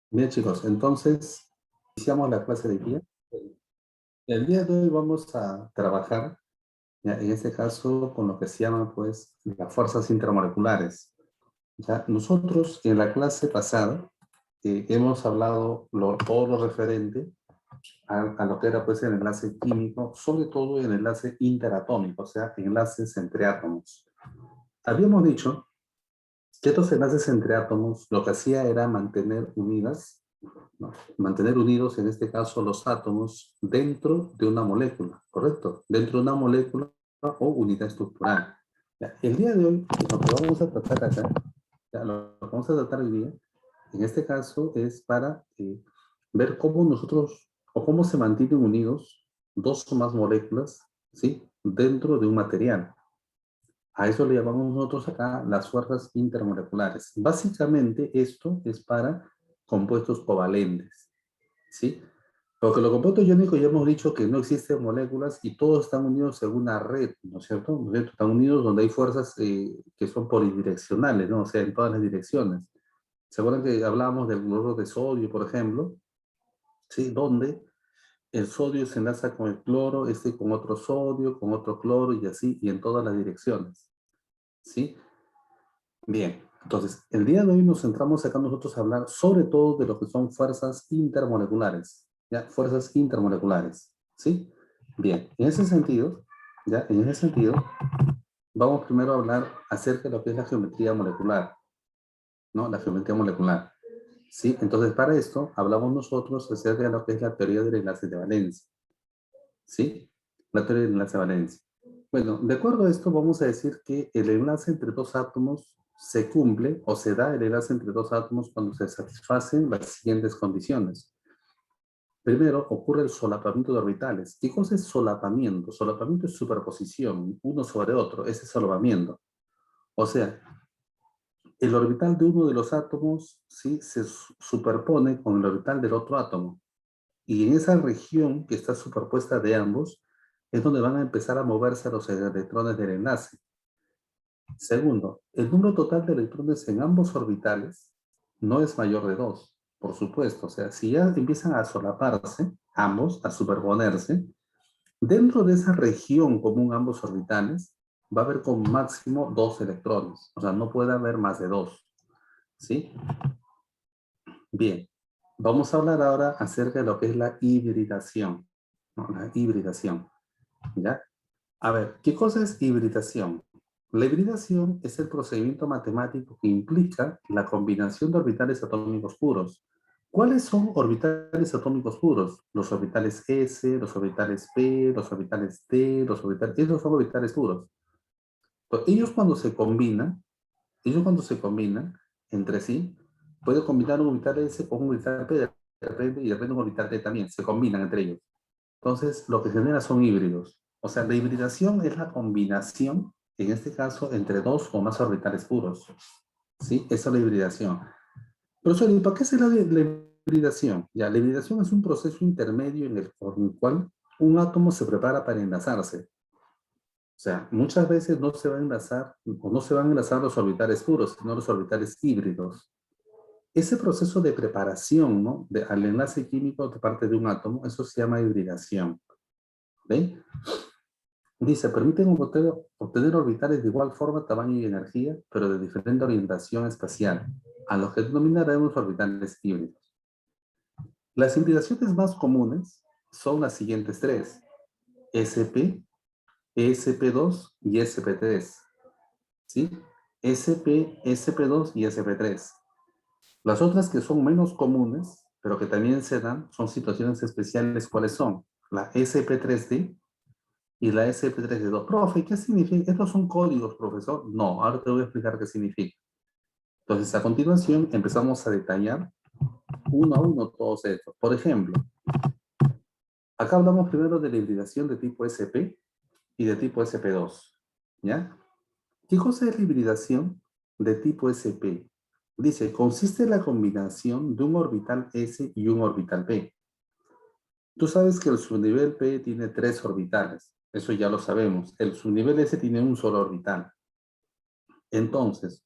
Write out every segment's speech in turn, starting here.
Bien, chicos, entonces iniciamos la clase de día. El día de hoy vamos a trabajar, ya, en este caso, con lo que se llama, pues, las fuerzas intermoleculares. Ya, nosotros en la clase pasada hemos hablado todo lo referente a lo que era, pues, el enlace químico, sobre todo el enlace interatómico, o sea, enlaces entre átomos. Habíamos dicho que estos enlaces entre átomos lo que hacía era mantener unidas, ¿no? Mantener unidos, en este caso, los átomos dentro de una molécula, ¿correcto? Dentro de una molécula o unidad estructural. Ya, el día de hoy, lo que vamos a tratar acá, ya, lo que vamos a tratar hoy día, en este caso, es para ver cómo nosotros, o cómo se mantienen unidos dos o más moléculas, ¿sí? Dentro de un material. A eso le llamamos nosotros acá las fuerzas intermoleculares. Básicamente esto es para compuestos covalentes, ¿sí? Porque los compuestos iónicos ya hemos dicho que no existen moléculas y todos están unidos en una red, ¿no es cierto? ¿No es cierto? Están unidos donde hay fuerzas que son polidireccionales, ¿no? O sea, en todas las direcciones. ¿Se acuerdan que hablábamos del cloruro de sodio, por ejemplo? ¿Sí? Donde el sodio se enlaza con el cloro, este con otro sodio, con otro cloro y así, y en todas las direcciones, ¿sí? Bien, entonces, el día de hoy nos centramos acá nosotros a hablar sobre todo de lo que son fuerzas intermoleculares, ¿ya? Fuerzas intermoleculares, ¿sí? Bien, en ese sentido, ¿ya? En ese sentido, vamos primero a hablar acerca de lo que es la geometría molecular, ¿no? La geometría molecular, ¿sí? Entonces, para esto, hablamos nosotros acerca de lo que es la teoría del enlace de valencia, ¿sí? La teoría del enlace de valencia. Bueno, de acuerdo a esto, vamos a decir que el enlace entre dos átomos se cumple o se da el enlace entre dos átomos cuando se satisfacen las siguientes condiciones. Primero, ocurre el solapamiento de orbitales. ¿Qué cosa es solapamiento? Solapamiento es superposición, uno sobre otro, ese es solapamiento. O sea, el orbital de uno de los átomos, ¿sí?, se superpone con el orbital del otro átomo. Y en esa región que está superpuesta de ambos, es donde van a empezar a moverse los electrones del enlace. Segundo, el número total de electrones en ambos orbitales no es mayor de 2, por supuesto. O sea, si ya empiezan a solaparse, ambos, a superponerse, dentro de esa región común ambos orbitales, va a haber como máximo 2 electrones. O sea, no puede haber más de 2. ¿Sí? Bien. Vamos a hablar ahora acerca de lo que es la hibridación, ¿no? La hibridación. ¿Ya? A ver, ¿qué cosa es hibridación? La hibridación es el procedimiento matemático que implica la combinación de orbitales atómicos puros. ¿Cuáles son orbitales atómicos puros? Los orbitales S, los orbitales P, los orbitales T, los orbitales... Esos son orbitales puros. Entonces, ellos cuando se combinan entre sí, pueden combinar un orbital S con un orbital P de repente, y de repente un orbital T también, se combinan entre ellos. Entonces, lo que genera son híbridos. O sea, la hibridación es la combinación, en este caso, entre dos o más orbitales puros. ¿Sí? Esa es la hibridación. Profesor, ¿y para qué se la hibridación? Ya, la hibridación es un proceso intermedio por el cual un átomo se prepara para enlazarse. O sea, muchas veces no se va a enlazar, o no se van a enlazar los orbitales puros, sino los orbitales híbridos. Ese proceso de preparación, ¿no?, al enlace químico de parte de un átomo, eso se llama hibridación. ¿Ve? Dice, permiten obtener orbitales de igual forma, tamaño y energía, pero de diferente orientación espacial, a los que denominaremos orbitales híbridos. Las hibridaciones más comunes son las siguientes tres: sp, sp2 y sp3. ¿Sí? sp, sp2 y sp3. Las otras que son menos comunes, pero que también se dan, son situaciones especiales. ¿Cuáles son? La sp3d y la SP32. Profe, ¿qué significa? ¿Estos son códigos, profesor? No, ahora te voy a explicar qué significa. Entonces, a continuación, empezamos a detallar uno a uno todos estos. Por ejemplo, acá hablamos primero de la hibridación de tipo SP y de tipo SP2. ¿Ya? ¿Qué cosa es la hibridación de tipo SP? Dice, consiste en la combinación de un orbital S y un orbital P. Tú sabes que el subnivel P tiene 3 orbitales. Eso ya lo sabemos. El subnivel S tiene un solo orbital. Entonces,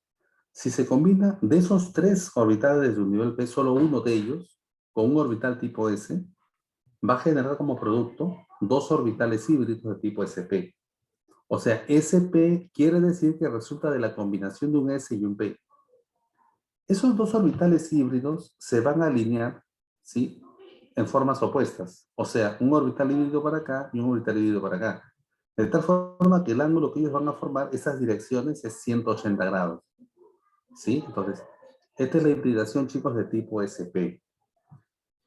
Si se combina de esos 3 orbitales de un nivel P, solo uno de ellos, con un orbital tipo S, va a generar como producto 2 orbitales híbridos de tipo SP. O sea, SP quiere decir que resulta de la combinación de un S y un P. Esos 2 orbitales híbridos se van a alinear, ¿sí?, en formas opuestas. O sea, un orbital híbrido para acá y un orbital híbrido para acá. De tal forma que el ángulo que ellos van a formar, esas direcciones, es 180 grados. ¿Sí? Entonces, esta es la hibridación, chicos, de tipo SP.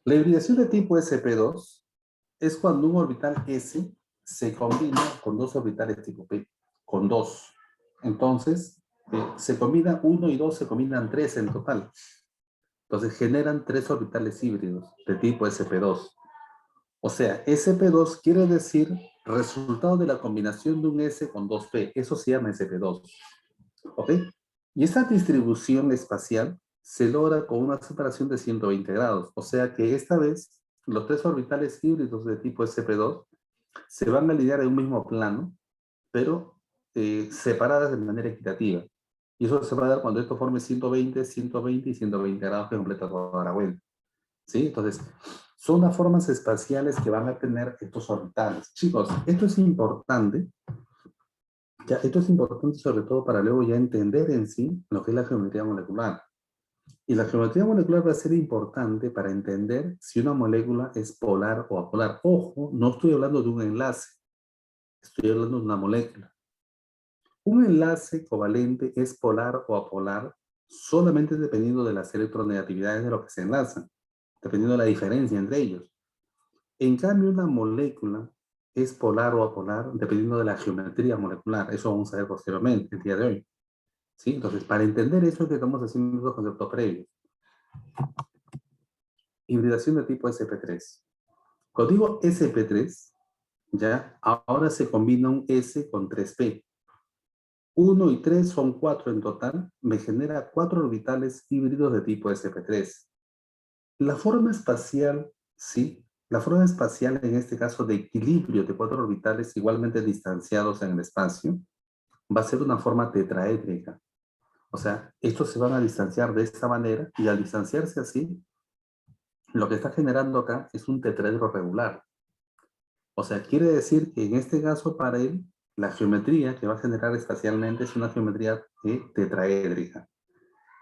La hibridación de tipo SP2 es cuando un orbital S se combina con 2 orbitales tipo P, con 2. Entonces, se combina 1 y 2, se combinan 3 en total. Entonces, generan 3 orbitales híbridos de tipo SP2. O sea, SP2 quiere decir resultado de la combinación de un S con 2P. Eso se llama SP2. ¿Ok? Y esta distribución espacial se logra con una separación de 120 grados. O sea que esta vez los 3 orbitales híbridos de tipo SP2 se van a alinear en un mismo plano, pero separadas de manera equitativa. Y eso se va a dar cuando esto forme 120, 120 y 120 grados que completa toda la vuelta. ¿Sí? Entonces, son las formas espaciales que van a tener estos orbitales. Chicos, esto es importante. Ya, esto es importante sobre todo para luego ya entender en sí lo que es la geometría molecular. Y la geometría molecular va a ser importante para entender si una molécula es polar o apolar. Ojo, no estoy hablando de un enlace, estoy hablando de una molécula. Un enlace covalente es polar o apolar solamente dependiendo de las electronegatividades de lo que se enlazan, dependiendo de la diferencia entre ellos. En cambio, una molécula es polar o apolar dependiendo de la geometría molecular. Eso vamos a ver posteriormente, el día de hoy. ¿Sí? Entonces, para entender eso, que estamos haciendo los conceptos previos. Hibridación de tipo sp3. Cuando digo sp3, ya, ahora se combina un S con 3p. 1 y 3 son 4 en total, me genera 4 orbitales híbridos de tipo sp3. La forma espacial, sí, la forma espacial en este caso de equilibrio de 4 orbitales igualmente distanciados en el espacio, va a ser una forma tetraédrica. O sea, estos se van a distanciar de esta manera y al distanciarse así, lo que está generando acá es un tetraedro regular. O sea, quiere decir que en este caso para él, la geometría que va a generar espacialmente es una geometría tetraédrica.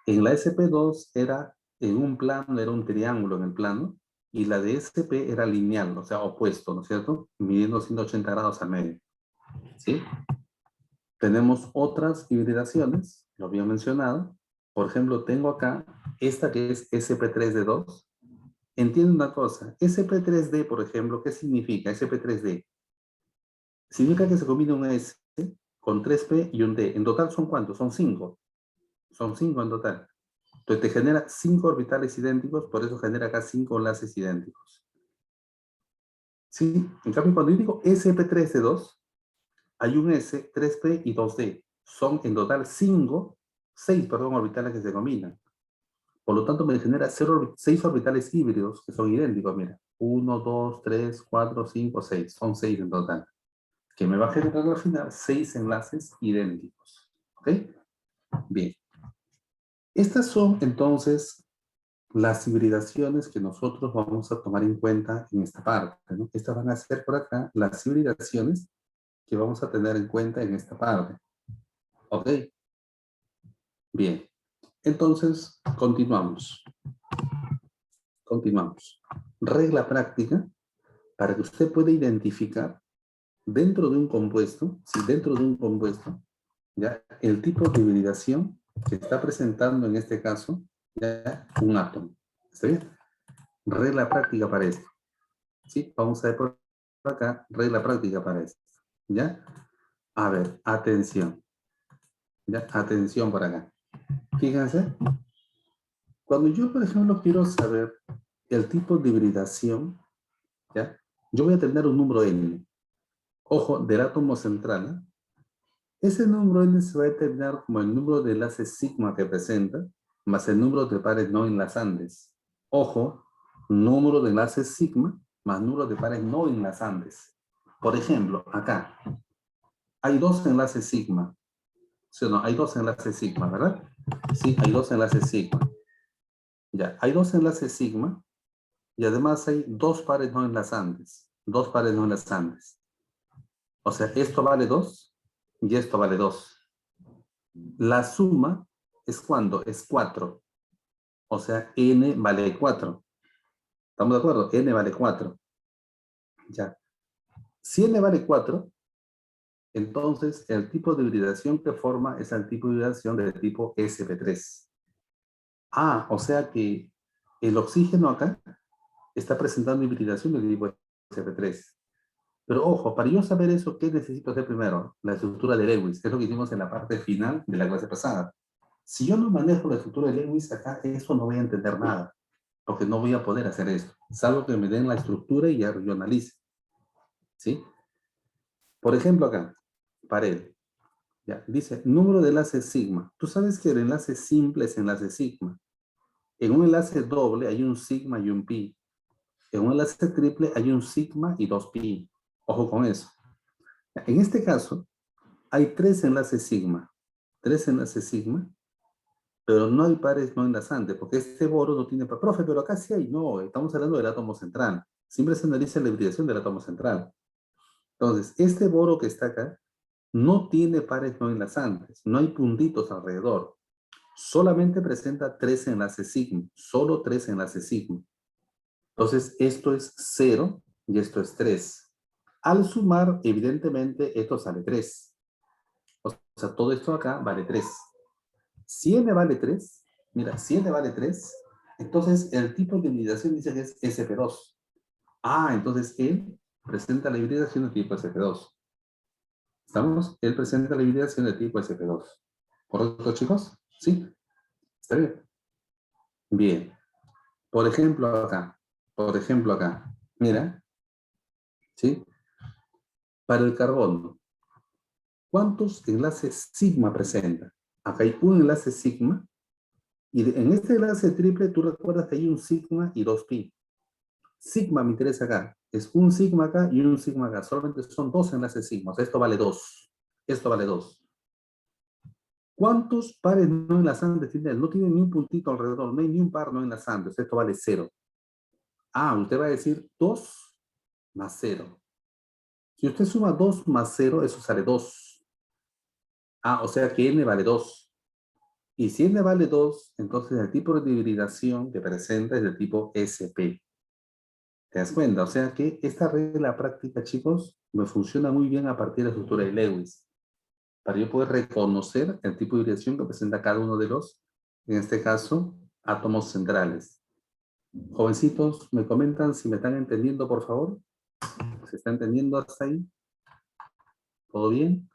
En la SP2 era en un plano, era un triángulo en el plano, y la de SP era lineal, o sea, opuesto, ¿no es cierto? Midiendo 180 grados al medio. ¿Sí? Tenemos otras hibridaciones, lo había mencionado. Por ejemplo, tengo acá esta que es SP3D2. Entiendo una cosa, SP3D, por ejemplo, ¿qué significa SP3D? Significa que se combina un S con 3P y un D. En total son ¿cuántos? Son 5. Son 5 en total. Entonces te genera 5 orbitales idénticos, por eso genera acá 5 enlaces idénticos. ¿Sí? En cambio, cuando yo digo SP3D2, hay un S, 3P y 2D. Son en total 6 orbitales que se combinan. Por lo tanto, me genera 6 orbitales híbridos que son idénticos. Mira, 1, 2, 3, 4, 5, 6. Son 6 en total. Que me va a generar al final 6 enlaces idénticos. ¿Ok? Bien. Estas son entonces las hibridaciones que nosotros vamos a tomar en cuenta en esta parte, ¿no? Estas van a ser por acá las hibridaciones que vamos a tener en cuenta en esta parte. ¿Ok? Bien. Entonces, continuamos. Continuamos. Regla práctica para que usted pueda identificar dentro de un compuesto, si dentro de un compuesto, ya el tipo de hibridación que está presentando en este caso, ya un átomo. ¿Está bien? Regla práctica para esto. ¿Sí? Vamos a ver por acá, regla práctica para esto. ¿Ya? A ver, atención. ¿Ya? Atención por acá. Fíjense, cuando yo, por ejemplo, quiero saber el tipo de hibridación, ¿ya? Yo voy a tener un número n. Ojo, del átomo central, ¿eh? Ese número n se va a determinar como el número de enlaces sigma que presenta, más el número de pares no enlazantes. Ojo, número de enlaces sigma más número de pares no enlazantes. Por ejemplo, acá hay 2 enlaces sigma. ¿Sí o no? Hay 2 enlaces sigma, ¿verdad? Sí, hay dos enlaces sigma. Ya, hay dos enlaces sigma y además hay dos pares no enlazantes. Dos pares no enlazantes. O sea, esto vale 2 y esto vale 2. La suma es cuando es 4. O sea, n vale 4. ¿Estamos de acuerdo? N vale 4. Ya. Si n vale 4, entonces el tipo de hibridación que forma es el tipo de hibridación de tipo sp3. Ah, o sea que el oxígeno acá está presentando hibridación de tipo sp3. Pero ojo, para yo saber eso, ¿qué necesito hacer primero? La estructura de Lewis, que es lo que hicimos en la parte final de la clase pasada. Si yo no manejo la estructura de Lewis acá, eso no voy a entender nada, porque no voy a poder hacer esto, salvo que me den la estructura y ya yo analice. ¿Sí? Por ejemplo acá, para él, ya, dice número de enlaces sigma. Tú sabes que el enlace simple es enlace sigma. En un enlace doble hay un sigma y un pi. En un enlace triple hay un sigma y dos pi. Ojo con eso. En este caso, hay tres enlaces sigma. Tres enlaces sigma, pero no hay pares no enlazantes, porque este boro no tiene... Profe, pero acá sí hay. No, estamos hablando del átomo central. Siempre se analiza la hibridación del átomo central. Entonces, este boro que está acá no tiene pares no enlazantes. No hay puntitos alrededor. Solamente presenta tres enlaces sigma. Solo tres enlaces sigma. Entonces, esto es 0 y esto es 3. Al sumar, evidentemente, esto sale 3. O sea, todo esto acá vale 3. Si n vale 3, mira, si n vale 3, entonces el tipo de hibridación dice que es sp2. Ah, entonces él presenta la hibridación de tipo sp2. ¿Estamos? Él presenta la hibridación de tipo sp2. ¿Correcto, chicos? ¿Sí? ¿Está bien? Bien. Por ejemplo, acá. Por ejemplo, acá. Mira, ¿sí? Para el carbono, ¿cuántos enlaces sigma presenta? Acá hay un enlace sigma. Y en este enlace triple, tú recuerdas que hay un sigma y dos pi. Sigma me interesa acá. Es un sigma acá y un sigma acá. Solamente son dos enlaces sigma. O sea, esto vale 2. Esto vale 2. ¿Cuántos pares no enlazantes tiene? No tiene ni un puntito alrededor. No hay ni un par no enlazante. O sea, esto vale 0. Ah, usted va a decir 2 más 0. Si usted suma 2 más 0, eso sale 2. Ah, o sea que n vale 2. Y si n vale 2, entonces el tipo de hibridación que presenta es del tipo SP. ¿Te das cuenta? O sea que esta regla práctica, chicos, me funciona muy bien a partir de la estructura de Lewis, para yo poder reconocer el tipo de hibridación que presenta cada uno de los, en este caso, átomos centrales. Jovencitos, ¿me comentan si me están entendiendo, por favor? ¿Se está entendiendo hasta ahí? ¿Todo bien?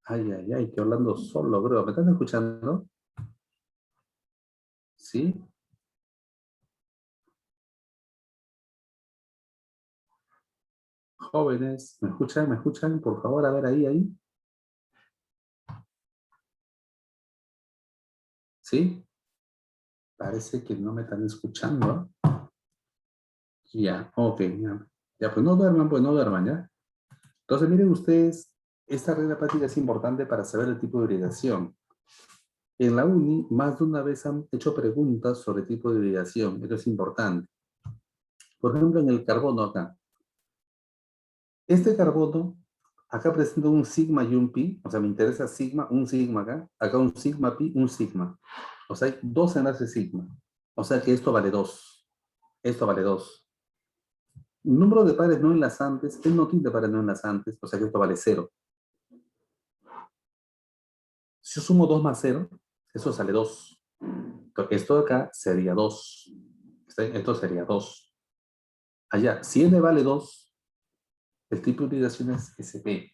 Ay, ay, ay, que hablando solo, bro. ¿Me están escuchando? ¿Sí? Jóvenes, ¿me escuchan? ¿Me escuchan? Por favor, a ver ahí, ahí. ¿Sí? Parece que no me están escuchando. Ya, ok, ya. Ya, pues no duerman, ¿ya? Entonces, miren ustedes, esta regla práctica es importante para saber el tipo de hibridación. En la uni, más de una vez han hecho preguntas sobre tipo de hibridación. Esto es importante. Por ejemplo, en el carbono acá. Este carbono, acá presenta un sigma y un pi. O sea, me interesa sigma, un sigma acá. Acá un sigma pi, un sigma. O sea, hay dos enlaces sigma. O sea que esto vale 2. Esto vale 2. Número de pares no enlazantes, él no tiene pares no enlazantes, o sea que esto vale 0. Si yo sumo 2 más 0, eso sale 2. Esto de acá sería 2. Esto sería 2. Allá, si n vale 2, el tipo de hibridación es SP.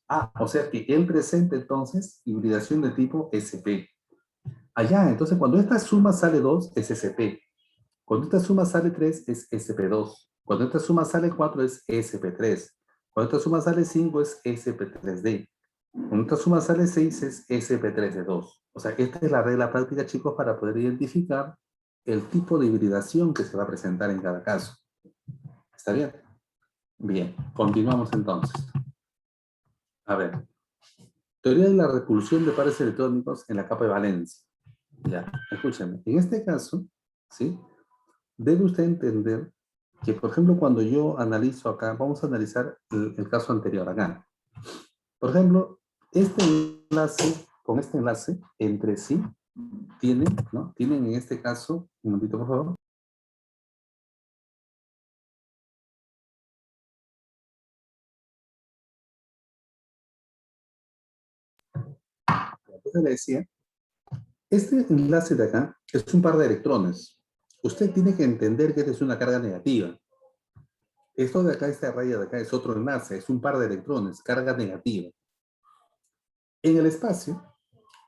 Ah, o sea que él presenta entonces hibridación de tipo SP. Allá, entonces cuando esta suma sale 2, es SP. Cuando esta suma sale 3, es SP2. Cuando esta suma sale 4, es SP3. Cuando esta suma sale 5, es SP3D. Cuando esta suma sale 6, es SP3D2. O sea, esta es la regla práctica, chicos, para poder identificar el tipo de hibridación que se va a presentar en cada caso. ¿Está bien? Bien, continuamos entonces. A ver. Teoría de la repulsión de pares electrónicos en la capa de valencia. Ya, escúchame. En este caso, ¿sí? Debe usted entender que, por ejemplo, cuando yo analizo acá, vamos a analizar el caso anterior acá. Por ejemplo, este enlace con este enlace entre sí tienen, ¿no? Tienen en este caso, un momentito por favor. Entonces le decía, este enlace de acá es un par de electrones. Usted tiene que entender que esta es una carga negativa. Esto de acá, esta raya de acá, es otro enlace, es un par de electrones, carga negativa. En el espacio,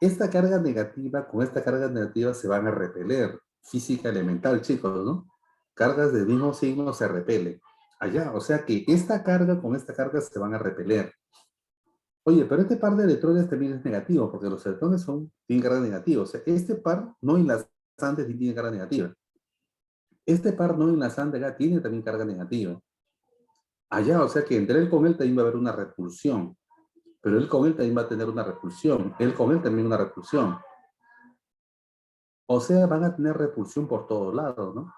esta carga negativa con esta carga negativa se van a repeler. Física elemental, chicos, ¿no? Cargas del mismo signo se repelen. Allá, o sea que esta carga con esta carga se van a repeler. Oye, pero este par de electrones también es negativo, porque los electrones tienen carga negativa. O sea, este par no enlazante sí tiene carga negativa. Este par no enlazante acá tiene también carga negativa. Allá, o sea que entre él con él también va a haber una repulsión. Pero él con él también va a tener una repulsión. Él con él también una repulsión. O sea, van a tener repulsión por todos lados, ¿no?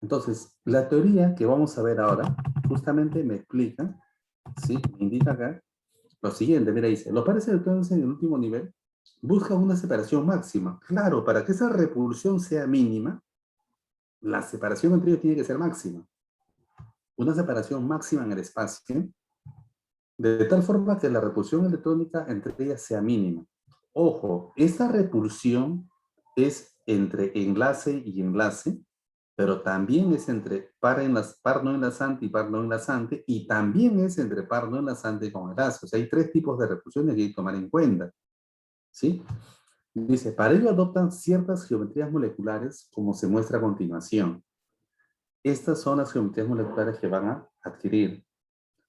Entonces, la teoría que vamos a ver ahora justamente me explica, ¿sí? Me indica acá lo siguiente. Mira, dice, los pares electrones en el último nivel buscan una separación máxima. Claro, para que esa repulsión sea mínima, la separación entre ellos tiene que ser máxima. Una separación máxima en el espacio, de tal forma que la repulsión electrónica entre ellas sea mínima. Ojo, esta repulsión es entre enlace y enlace, pero también es entre par no enlazante y par no enlazante, y también es entre par no enlazante con enlace. O sea, hay tres tipos de repulsiones que hay que tomar en cuenta, ¿sí? Dice, para ello adoptan ciertas geometrías moleculares, como se muestra a continuación. Estas son las geometrías moleculares que van a adquirir.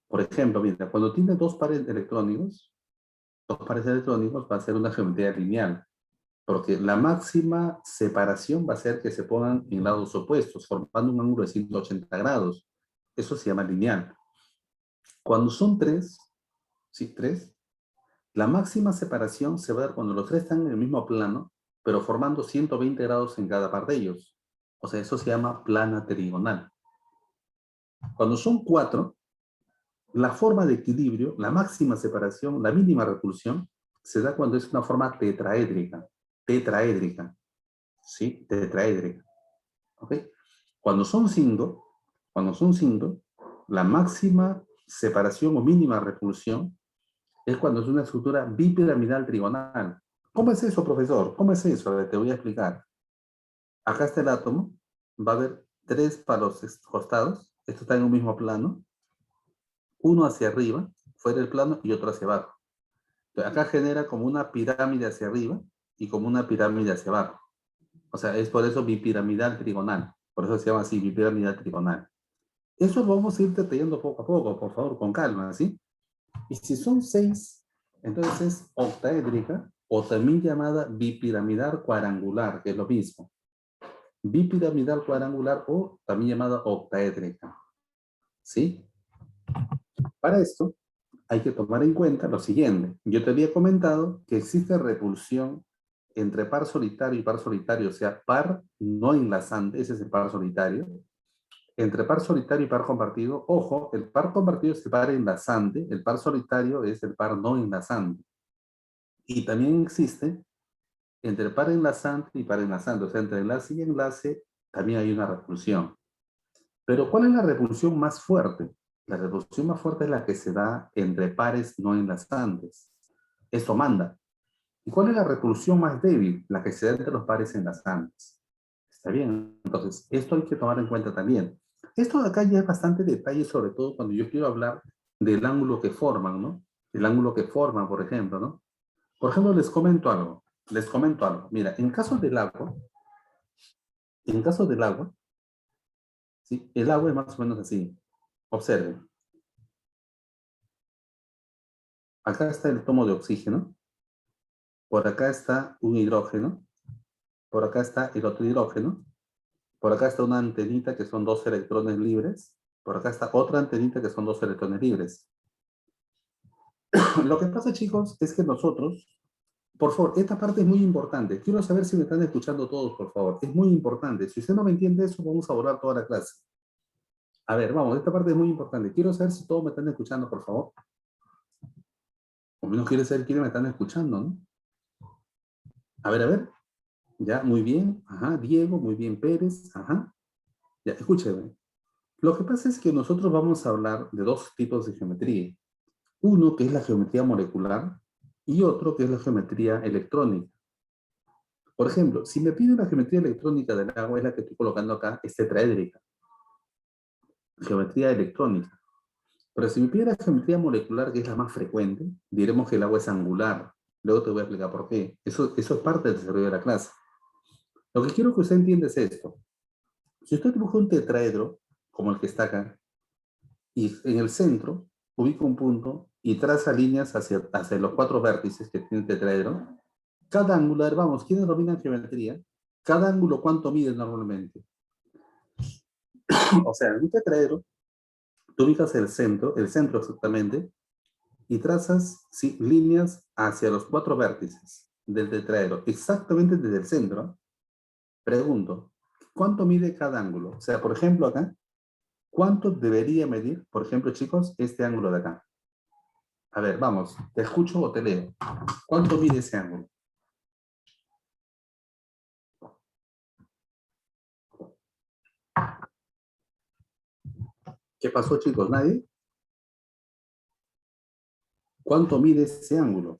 Por ejemplo, mira, cuando tiene dos pares electrónicos va a ser una geometría lineal, porque la máxima separación va a ser que se pongan en lados opuestos, formando un ángulo de 180 grados. Eso se llama lineal. Cuando son tres, ¿sí? Tres, la máxima separación se va a dar cuando los tres están en el mismo plano, pero formando 120 grados en cada par de ellos. O sea, eso se llama plana trigonal. Cuando son cuatro, la forma de equilibrio, la máxima separación, la mínima repulsión, se da cuando es una forma tetraédrica. Tetraédrica. ¿Sí? Tetraédrica. ¿Ok? Cuando son cinco, la máxima separación o mínima repulsión es cuando es una estructura bipiramidal trigonal. ¿Cómo es eso, profesor? ¿Cómo es eso? A ver, te voy a explicar. Acá está el átomo, va a haber tres palos costados, esto está en un mismo plano, uno hacia arriba, fuera del plano, y otro hacia abajo. Entonces, acá genera como una pirámide hacia arriba y como una pirámide hacia abajo. O sea, es por eso bipiramidal trigonal. Por eso se llama así, bipiramidal trigonal. Eso lo vamos a ir detallando poco a poco, por favor, con calma, ¿sí? Y si son seis, entonces es octaédrica o también llamada bipiramidal cuadrangular, que es lo mismo. Bipiramidal cuadrangular o también llamada octaédrica. ¿Sí? Para esto hay que tomar en cuenta lo siguiente. Yo te había comentado que existe repulsión entre par solitario, o sea, par no enlazante, ese es el par solitario. Entre par solitario y par compartido, ojo, el par compartido es el par enlazante, el par solitario es el par no enlazante. Y también existe entre par enlazante y par enlazante, o sea, entre enlace y enlace también hay una repulsión. Pero ¿cuál es la repulsión más fuerte? La repulsión más fuerte es la que se da entre pares no enlazantes. Esto manda. ¿Y cuál es la repulsión más débil? La que se da entre los pares enlazantes. Está bien, entonces esto hay que tomar en cuenta también. Esto de acá ya es bastante detalle, sobre todo cuando yo quiero hablar del ángulo que forman, ¿no? El ángulo que forman, por ejemplo, ¿no? Por ejemplo, les comento algo. Mira, en caso del agua, ¿sí? El agua es más o menos así. Observen, acá está el átomo de oxígeno, por acá está un hidrógeno, por acá está el otro hidrógeno, por acá está una antenita que son dos electrones libres, por acá está otra antenita que son dos electrones libres. Lo que pasa, chicos, es que nosotros, por favor, esta parte es muy importante. Quiero saber si me están escuchando todos, por favor. Es muy importante. Si usted no me entiende eso, vamos a borrar toda la clase. A ver, vamos, esta parte es muy importante. Quiero saber si todos me están escuchando, por favor. O menos quiere saber quiénes me están escuchando, ¿no? A ver, a ver. Ya, muy bien. Ajá, Diego, muy bien, Pérez. Ajá. Ya, escúcheme. Lo que pasa es que nosotros vamos a hablar de dos tipos de geometría. Uno que es la geometría molecular y otro que es la geometría electrónica. Por ejemplo, si me pide una geometría electrónica del agua, es la que estoy colocando acá, es tetraédrica. Geometría electrónica. Pero si me pide la geometría molecular, que es la más frecuente, diremos que el agua es angular. Luego te voy a explicar por qué. Eso es parte del desarrollo de la clase. Lo que quiero que usted entienda es esto. Si usted dibuja un tetraedro, como el que está acá, y en el centro ubica un punto y traza líneas hacia los cuatro vértices que tiene el tetraedro, cada ángulo, a ver, vamos, ¿quiénes dominan geometría? Cada ángulo, ¿cuánto mide normalmente? O sea, en un tetraedro, tú ubicas el centro exactamente, y trazas sí, líneas hacia los cuatro vértices del tetraedro, exactamente desde el centro. Pregunto, ¿cuánto mide cada ángulo? O sea, por ejemplo, acá, ¿cuánto debería medir, por ejemplo, chicos, este ángulo de acá? A ver, vamos, ¿te escucho o te leo? ¿Cuánto mide ese ángulo? ¿Qué pasó, chicos? ¿Nadie? ¿Cuánto mide ese ángulo?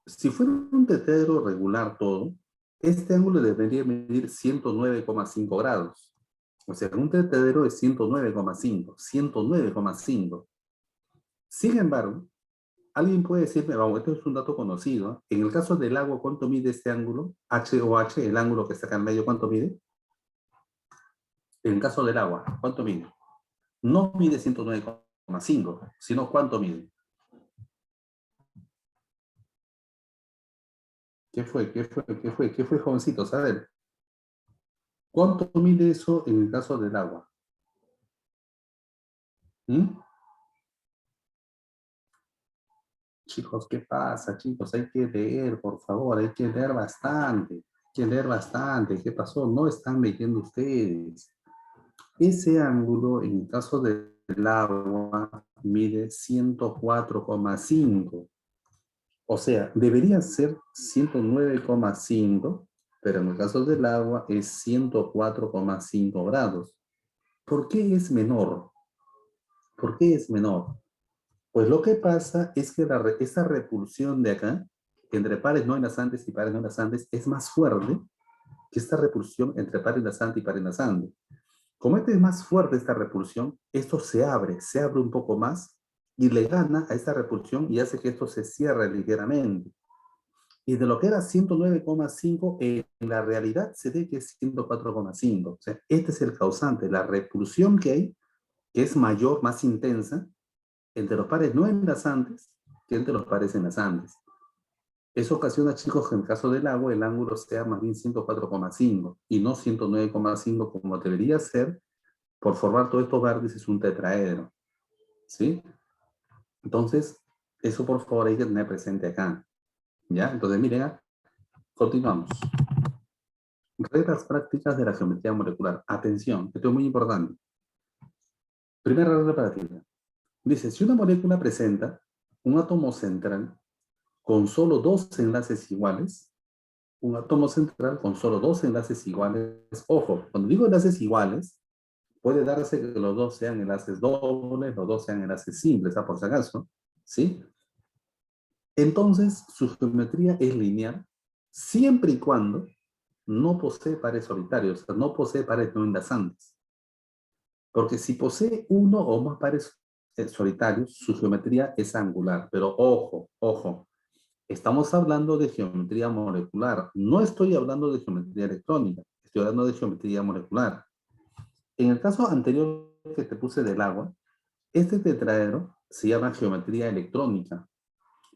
Si fuera un tetraedro regular todo, este ángulo debería medir 109,5 grados. O sea, un tetraedro es 109,5, 109,5. Sin embargo, alguien puede decirme, vamos, esto es un dato conocido. En el caso del agua, ¿cuánto mide este ángulo? HOH, el ángulo que está acá en medio, ¿cuánto mide? En el caso del agua, ¿cuánto mide? No mide 109,5, sino ¿cuánto mide? ¿Qué fue? ¿Qué fue? ¿Qué fue? ¿Qué fue, jovencitos? A ver, ¿cuánto mide eso en el caso del agua? ¿Mm? Chicos, ¿qué pasa, chicos? Hay que leer, por favor, hay que leer bastante. Hay que leer bastante. ¿Qué pasó? No están leyendo ustedes. Ese ángulo, en el caso del agua, mide 104,5. O sea, debería ser 109,5, pero en el caso del agua es 104,5 grados. ¿Por qué es menor? ¿Por qué es menor? Pues lo que pasa es que esa repulsión de acá, entre pares no enlazantes y pares no enlazantes, es más fuerte que esta repulsión entre par enlazante y par enlazante. Como esta es más fuerte esta repulsión, esto se abre un poco más y le gana a esta repulsión y hace que esto se cierre ligeramente. Y de lo que era 109,5, en la realidad se ve que es 104,5. O sea, este es el causante, la repulsión que hay, que es mayor, más intensa, entre los pares no enlazantes que entre los pares enlazantes. Eso ocasiona, chicos, que en el caso del agua, el ángulo sea más bien 104,5 y no 109,5 como debería ser por formar todos estos vértices un tetraedro. ¿Sí? Entonces, eso por favor hay que tener presente acá. ¿Ya? Entonces, miren, continuamos. Reglas prácticas de la geometría molecular. Atención, esto es muy importante. Primera regla práctica. Dice, si una molécula presenta un átomo central con solo dos enlaces iguales, un átomo central con solo dos enlaces iguales, ojo, cuando digo enlaces iguales, puede darse que los dos sean enlaces dobles, los dos sean enlaces simples, por si acaso, ¿sí? Entonces, su geometría es lineal, siempre y cuando no posee pares solitarios, o sea, no posee pares no enlazantes. Porque si posee uno o más pares solitarios, su geometría es angular. Pero ojo, ojo, estamos hablando de geometría molecular. No estoy hablando de geometría electrónica, estoy hablando de geometría molecular. En el caso anterior que te puse del agua, este tetraedro se llama geometría electrónica,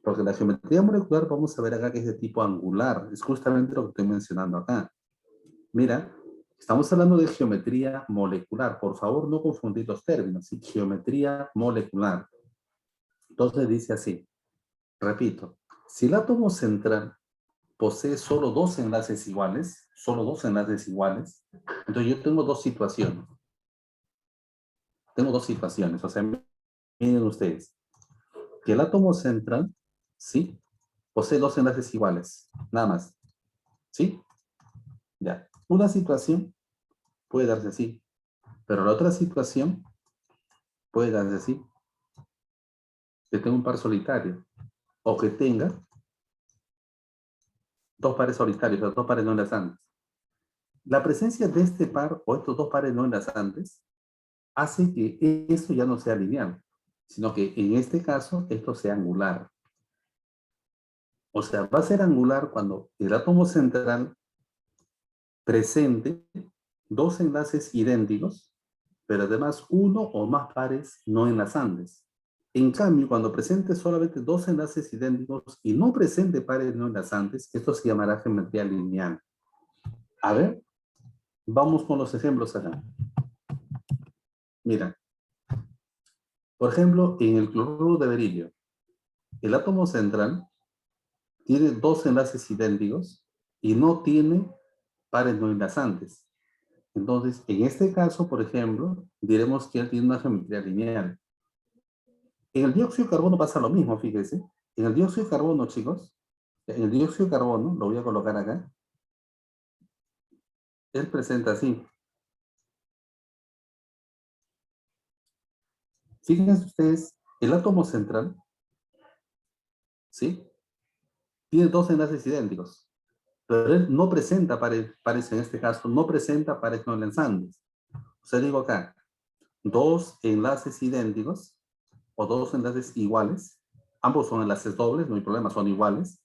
porque la geometría molecular vamos a ver acá que es de tipo angular, es justamente lo que estoy mencionando acá. Mira, estamos hablando de geometría molecular, por favor no confundir los términos, ¿sí? Geometría molecular. Entonces dice así, repito, si el átomo central posee solo dos enlaces iguales, entonces yo tengo dos situaciones. Tengo dos situaciones, o sea, miren ustedes, que el átomo central, ¿sí? Posee dos enlaces iguales, nada más, ¿sí? Ya, una situación puede darse así, pero la otra situación puede darse así, que tenga un par solitario, o que tenga dos pares solitarios, o dos pares no enlazantes. La presencia de este par o estos dos pares no enlazantes hace que esto ya no sea lineal, sino que en este caso esto sea angular. O sea, va a ser angular cuando el átomo central presente dos enlaces idénticos, pero además uno o más pares no enlazantes. En cambio, cuando presente solamente dos enlaces idénticos y no presente pares no enlazantes, esto se llamará geometría lineal. A ver, vamos con los ejemplos acá. Mira, por ejemplo, en el cloruro de berilio, el átomo central tiene dos enlaces idénticos y no tiene pares no enlazantes. Entonces, en este caso, por ejemplo, diremos que él tiene una geometría lineal. En el dióxido de carbono pasa lo mismo, fíjense. En el dióxido de carbono, chicos, en el dióxido de carbono, lo voy a colocar acá, él presenta así. Fíjense ustedes, el átomo central, ¿sí? Tiene dos enlaces idénticos, pero él no presenta pares en este caso, no presenta pares no enlazantes. O sea, digo acá, dos enlaces idénticos o dos enlaces iguales, ambos son enlaces dobles, no hay problema, son iguales,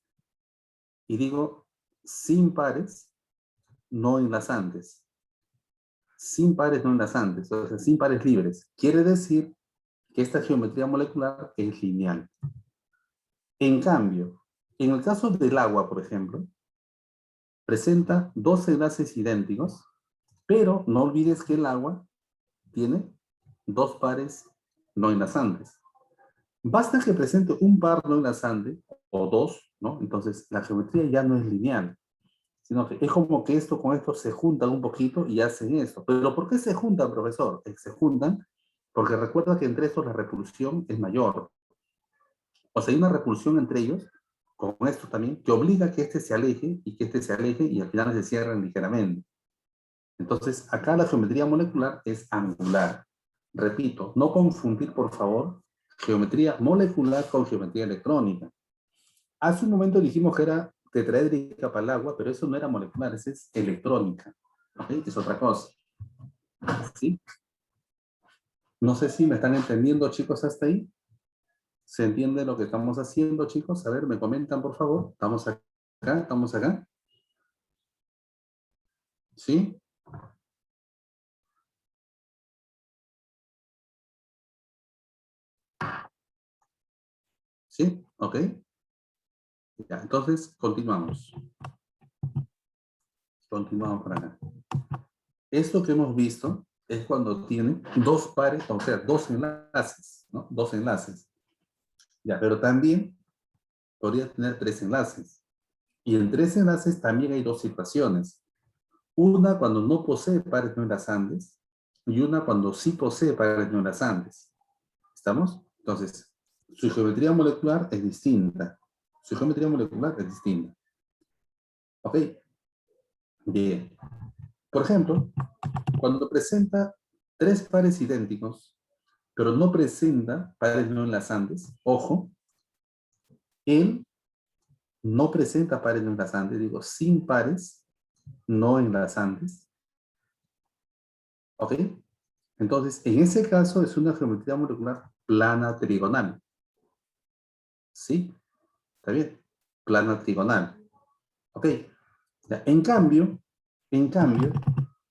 y digo sin pares no enlazantes, sin pares no enlazantes, o sea, sin pares libres. Quiere decir que esta geometría molecular es lineal. En cambio, en el caso del agua, por ejemplo, presenta dos enlaces idénticos, pero no olvides que el agua tiene dos pares no enlazantes. Basta que presente un par no enlazante, o dos, ¿no? Entonces, la geometría ya no es lineal, sino que es como que esto con esto se juntan un poquito y hacen esto. Pero ¿por qué se juntan, profesor? Se juntan porque recuerda que entre estos la repulsión es mayor. O sea, hay una repulsión entre ellos, con esto también, que obliga a que este se aleje y que este se aleje y al final se cierran ligeramente. Entonces, acá la geometría molecular es angular. Repito, no confundir, por favor, geometría molecular con geometría electrónica. Hace un momento dijimos que era tetraédrica para el agua, pero eso no era molecular, eso es electrónica. ¿Okay? Es otra cosa. ¿Sí? No sé si me están entendiendo, chicos, hasta ahí. ¿Se entiende lo que estamos haciendo, chicos? A ver, me comentan, por favor. ¿Estamos acá? ¿Estamos acá? ¿Sí? ¿Sí? ¿Ok? Ya, entonces, continuamos. Continuamos por acá. Esto que hemos visto es cuando tiene dos pares, o sea, dos enlaces, ¿no? Dos enlaces. Ya, pero también podría tener tres enlaces. Y en tres enlaces también hay dos situaciones. Una cuando no posee pares no enlazantes y una cuando sí posee pares no enlazantes. ¿Estamos? Entonces, su geometría molecular es distinta. Su geometría molecular es distinta. ¿Ok? Bien. Por ejemplo, cuando presenta tres pares idénticos, pero no presenta pares no enlazantes, ojo, él no presenta pares no enlazantes, digo, sin pares no enlazantes. ¿Ok? Entonces, en ese caso es una geometría molecular plana trigonal. ¿Sí? ¿Está bien? Plana trigonal. ¿Ok? Ya, en cambio,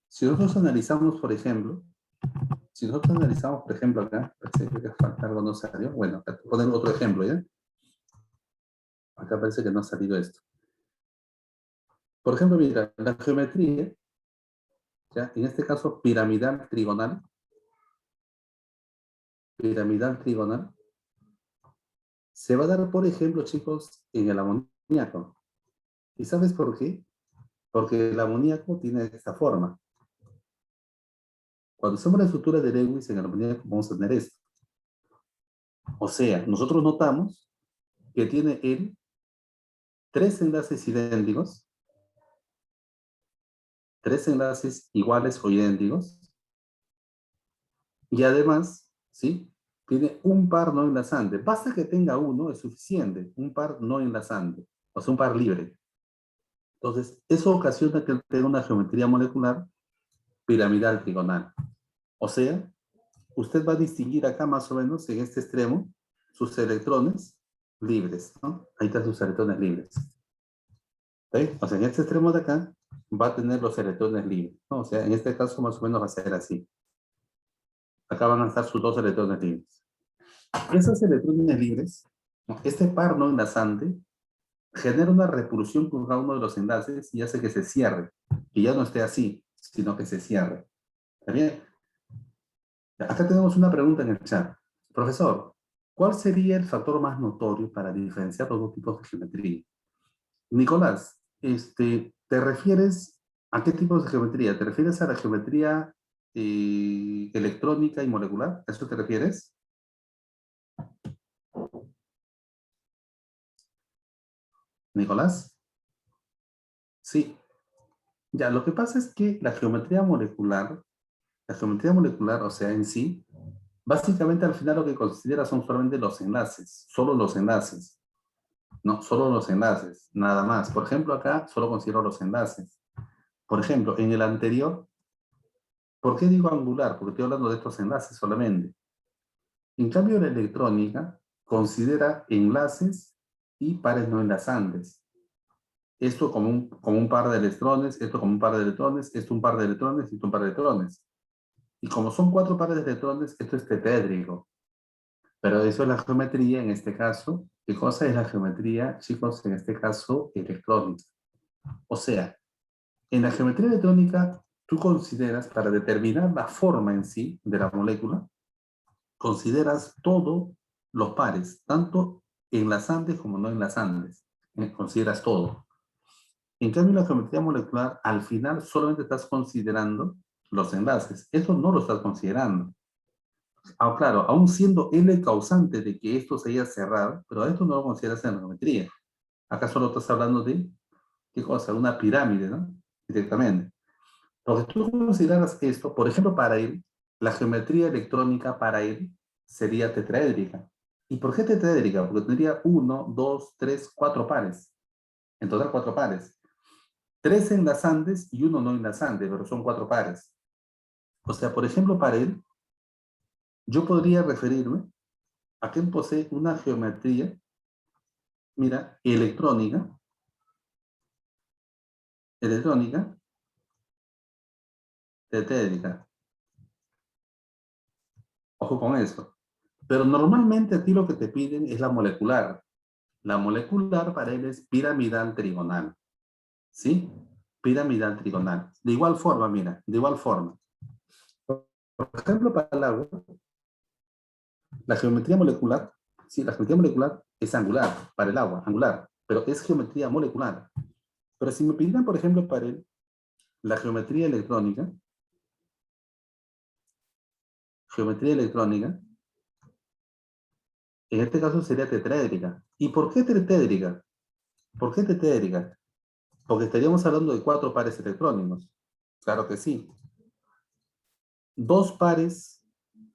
si nosotros analizamos, por ejemplo, acá, parece que falta algo no salió. Bueno, acá poner otro ejemplo, ¿ya? Acá parece que no ha salido esto. Por ejemplo, mira, la geometría, ¿ya? En este caso, piramidal trigonal, se va a dar, por ejemplo, chicos, en el amoníaco. ¿Y sabes por qué? Porque el amoníaco tiene esta forma. Cuando hacemos la estructura de Lewis en el amoníaco vamos a tener esto. O sea, nosotros notamos que tiene él tres enlaces iguales o idénticos, y además, ¿sí? Tiene un par no enlazante. Basta que tenga uno, es suficiente. Un par no enlazante, o sea, un par libre. Entonces, eso ocasiona que tenga una geometría molecular piramidal trigonal. O sea, usted va a distinguir acá más o menos en este extremo sus electrones libres, ¿no? Ahí están sus electrones libres. ¿Sí? O sea, en este extremo de acá va a tener los electrones libres, ¿no? O sea, en este caso más o menos va a ser así. Acá van a estar sus dos electrones libres. Esos electrones libres, ¿no? Este par no enlazante, genera una repulsión con cada uno de los enlaces y hace que se cierre, que ya no esté así, sino que se cierre. ¿Está bien? Acá tenemos una pregunta en el chat. Profesor, ¿cuál sería el factor más notorio para diferenciar los dos tipos de geometría? Nicolás, ¿te refieres a qué tipos de geometría? ¿Te refieres a la geometría electrónica y molecular? ¿A eso te refieres? Nicolás. Sí. Ya, lo que pasa es que la geometría molecular, o sea, en sí, básicamente al final lo que considera son solamente los enlaces, solo los enlaces. No, solo los enlaces, nada más. Por ejemplo, acá solo considero los enlaces. Por ejemplo, en el anterior, ¿por qué digo angular? Porque estoy hablando de estos enlaces solamente. En cambio, la electrónica considera enlaces y pares no enlazantes. Esto como un par de electrones, esto como un par de electrones, esto un par de electrones y esto un par de electrones. Y como son cuatro pares de electrones, esto es tetraédrico. Pero eso es la geometría en este caso. ¿Qué cosa es la geometría, chicos? En este caso, electrónica. O sea, en la geometría electrónica, tú consideras, para determinar la forma en sí de la molécula, consideras todos los pares, tanto enlazantes como no enlazantes. Consideras todo. En cambio, en la geometría molecular, al final solamente estás considerando los enlaces. Eso no lo estás considerando. Ah, claro, aún siendo L el causante de que esto se haya cerrado, pero esto no lo consideras en la geometría. Acá solo estás hablando de, ¿qué cosa? Una pirámide, ¿no? Directamente. Porque tú consideras esto, por ejemplo, para él, la geometría electrónica para él sería tetraédrica. ¿Y por qué tetraédrica? Porque tendría uno, dos, tres, cuatro pares. En total, cuatro pares. Tres enlazantes y uno no enlazante, pero son cuatro pares. O sea, por ejemplo, para él, yo podría referirme a que él posee una geometría, mira, electrónica, tetraédrica. Ojo con eso. Pero normalmente a ti lo que te piden es la molecular. La molecular para él es piramidal trigonal. ¿Sí? Piramidal trigonal. De igual forma, mira, de igual forma. Por ejemplo, para el agua, la geometría molecular, sí, la geometría molecular es angular, para el agua, angular, pero es geometría molecular. Pero si me pidieran, por ejemplo, para él, la geometría electrónica, en este caso sería tetraédrica. ¿Y por qué tetraédrica? ¿Por qué tetraédrica? Porque estaríamos hablando de cuatro pares electrónicos. Claro que sí. Dos pares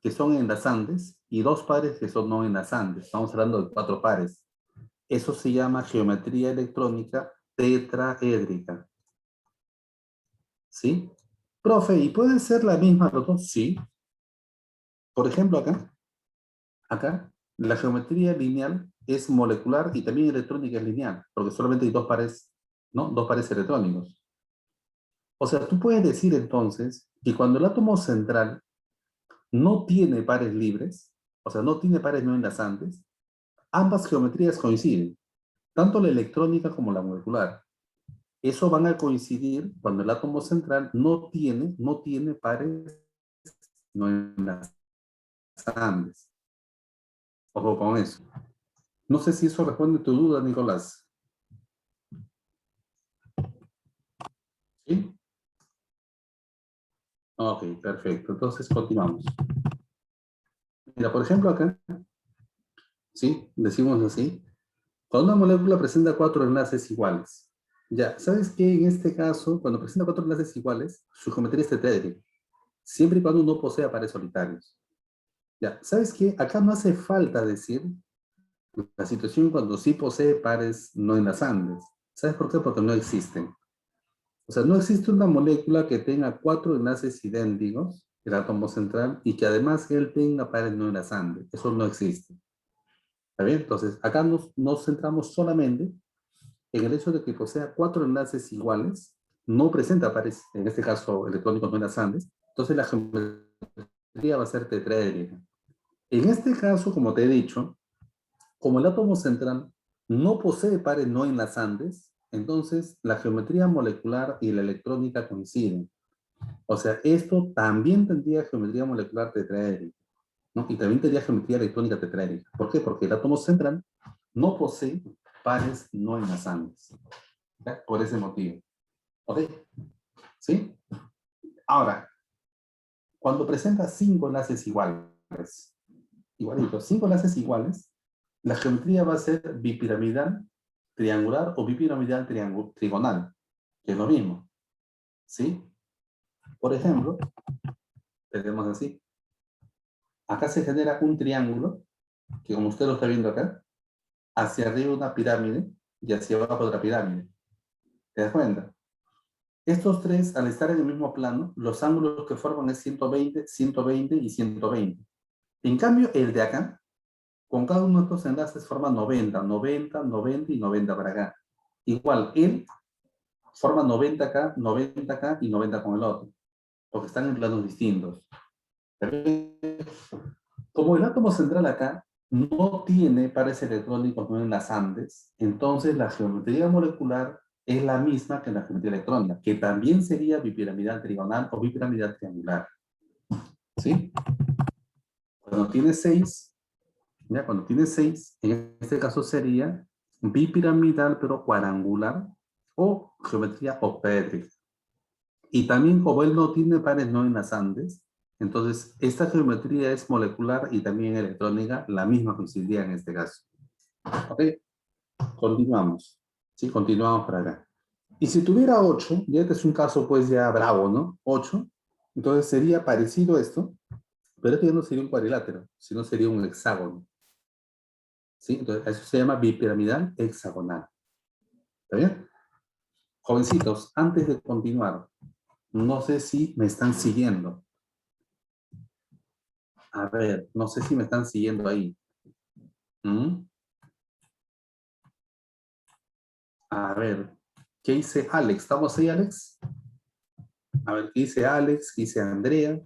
que son enlazantes y dos pares que son no enlazantes. Estamos hablando de cuatro pares. Eso se llama geometría electrónica tetraédrica. ¿Sí? Profe, ¿y puede ser la misma los dos? Sí. Por ejemplo, acá, la geometría lineal es molecular y también electrónica es lineal, porque solamente hay dos pares, ¿no? Dos pares electrónicos. O sea, tú puedes decir entonces que cuando el átomo central no tiene pares libres, o sea, no tiene pares no enlazantes, ambas geometrías coinciden, tanto la electrónica como la molecular. Eso van a coincidir cuando el átomo central no tiene pares no enlazantes. Ojo con eso. No sé si eso responde a tu duda, Nicolás. ¿Sí? Ok, perfecto. Entonces continuamos. Mira, por ejemplo, acá, ¿sí? Decimos así. Cuando una molécula presenta cuatro enlaces iguales. Ya, ¿sabes qué? En este caso, cuando presenta cuatro enlaces iguales, su geometría es tetraédrica, siempre y cuando no posea pares solitarios. Ya, ¿sabes qué? Acá no hace falta decir la situación cuando sí posee pares no enlazantes. ¿Sabes por qué? Porque no existen. O sea, no existe una molécula que tenga cuatro enlaces idénticos, el átomo central, y que además él tenga pares no enlazantes. Eso no existe. ¿Está bien? Entonces, acá nos centramos solamente en el hecho de que posea cuatro enlaces iguales, no presenta pares, en este caso electrónicos no enlazantes, entonces la geometría va a ser tetraédrica. En este caso, como te he dicho, como el átomo central no posee pares no enlazantes, entonces la geometría molecular y la electrónica coinciden. O sea, esto también tendría geometría molecular tetraédrica, ¿no? Y también tendría geometría electrónica tetraédrica. ¿Por qué? Porque el átomo central no posee pares no enlazantes. ¿Ya? Por ese motivo. ¿Ok? ¿Sí? Ahora, cuando presenta cinco enlaces iguales, igualitos, cinco enlaces iguales, la geometría va a ser bipiramidal, triangular o bipiramidal trigonal, que es lo mismo. ¿Sí? Por ejemplo, tenemos así. Acá se genera un triángulo, que como usted lo está viendo acá, hacia arriba una pirámide y hacia abajo otra pirámide. ¿Te das cuenta? Estos tres, al estar en el mismo plano, los ángulos que forman es 120, 120 y 120. En cambio, el de acá, con cada uno de estos enlaces forma 90, 90, 90 y 90 para acá. Igual, él forma 90 acá, 90 acá y 90 con el otro, porque están en planos distintos. Como el átomo central acá no tiene pares electrónicos no enlazantes, entonces la geometría molecular es la misma que la geometría electrónica, que también sería bipiramidal trigonal o bipiramidal triangular. ¿Sí? Cuando tiene 6, ya cuando tiene 6, en este caso sería bipiramidal pero cuadrangular o geometría octaédrica. Y también como él no tiene pares no enlazantes, entonces esta geometría es molecular y también electrónica, la misma coincidiría en este caso. ¿Ok? Continuamos. Sí, continuamos por acá. Y si tuviera 8, ya este es un caso pues ya bravo, ¿no? 8, entonces sería parecido a esto, pero este ya no sería un cuadrilátero, sino sería un hexágono. ¿Sí? Entonces eso se llama bipiramidal hexagonal. ¿Está bien? Jovencitos, antes de continuar, no sé si me están siguiendo. A ver, no sé si me están siguiendo ahí. ¿Mm? A ver, ¿qué dice Alex? ¿Estamos ahí, Alex? A ver, ¿qué dice Alex? ¿Qué dice Andrea?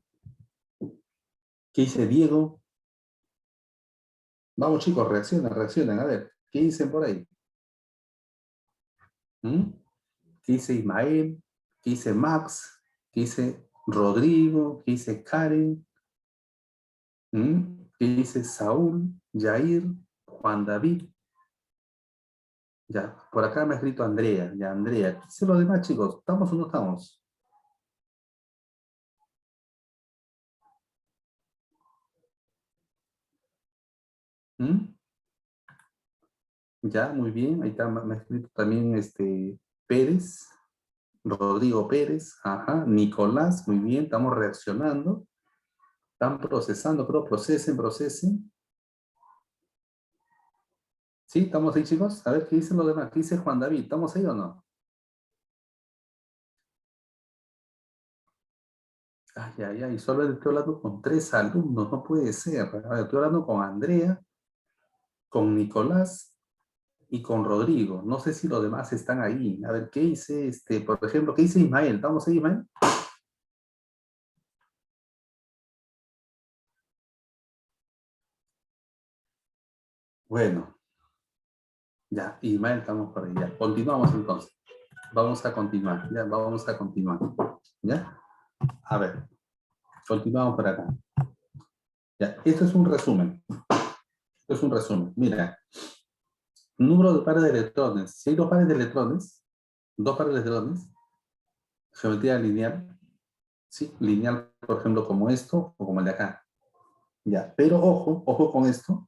¿Qué dice Diego? Vamos, chicos, reaccionen, reaccionen. A ver, ¿qué dicen por ahí? ¿Mm? ¿Qué dice Ismael? ¿Qué dice Max? ¿Qué dice Rodrigo? ¿Qué dice Karen? ¿Mm? ¿Qué dice Saúl? Jair, Juan David. Ya, por acá me ha escrito Andrea. Ya, Andrea. ¿Qué dicen los demás, chicos? ¿Estamos o no estamos? ¿Mm? Ya, muy bien. Ahí está, me ha escrito también Pérez, Rodrigo Pérez. Ajá, Nicolás, muy bien, estamos reaccionando. Están procesando, pero procesen, procesen. ¿Sí? ¿Estamos ahí, chicos? A ver, ¿qué dicen los demás? ¿Qué dice Juan David? ¿Estamos ahí o no? Ay, ay, ay, solo estoy hablando con tres alumnos, no puede ser. A ver, estoy hablando con Andrea, con Nicolás y con Rodrigo. No sé si los demás están ahí. A ver, ¿qué dice, por ejemplo, qué dice Ismael? ¿Estamos ahí, Ismael? Bueno, ya, Ismael, estamos por ahí. Ya, continuamos entonces. Vamos a continuar, ya, vamos a continuar. ¿Ya? A ver, continuamos por acá. Ya, esto es un resumen. Esto es un resumen. Mira, Número de pares de electrones. Si hay dos pares de electrones, geometría lineal, ¿sí? Lineal, por ejemplo, como esto o como el de acá. Ya, pero ojo con esto.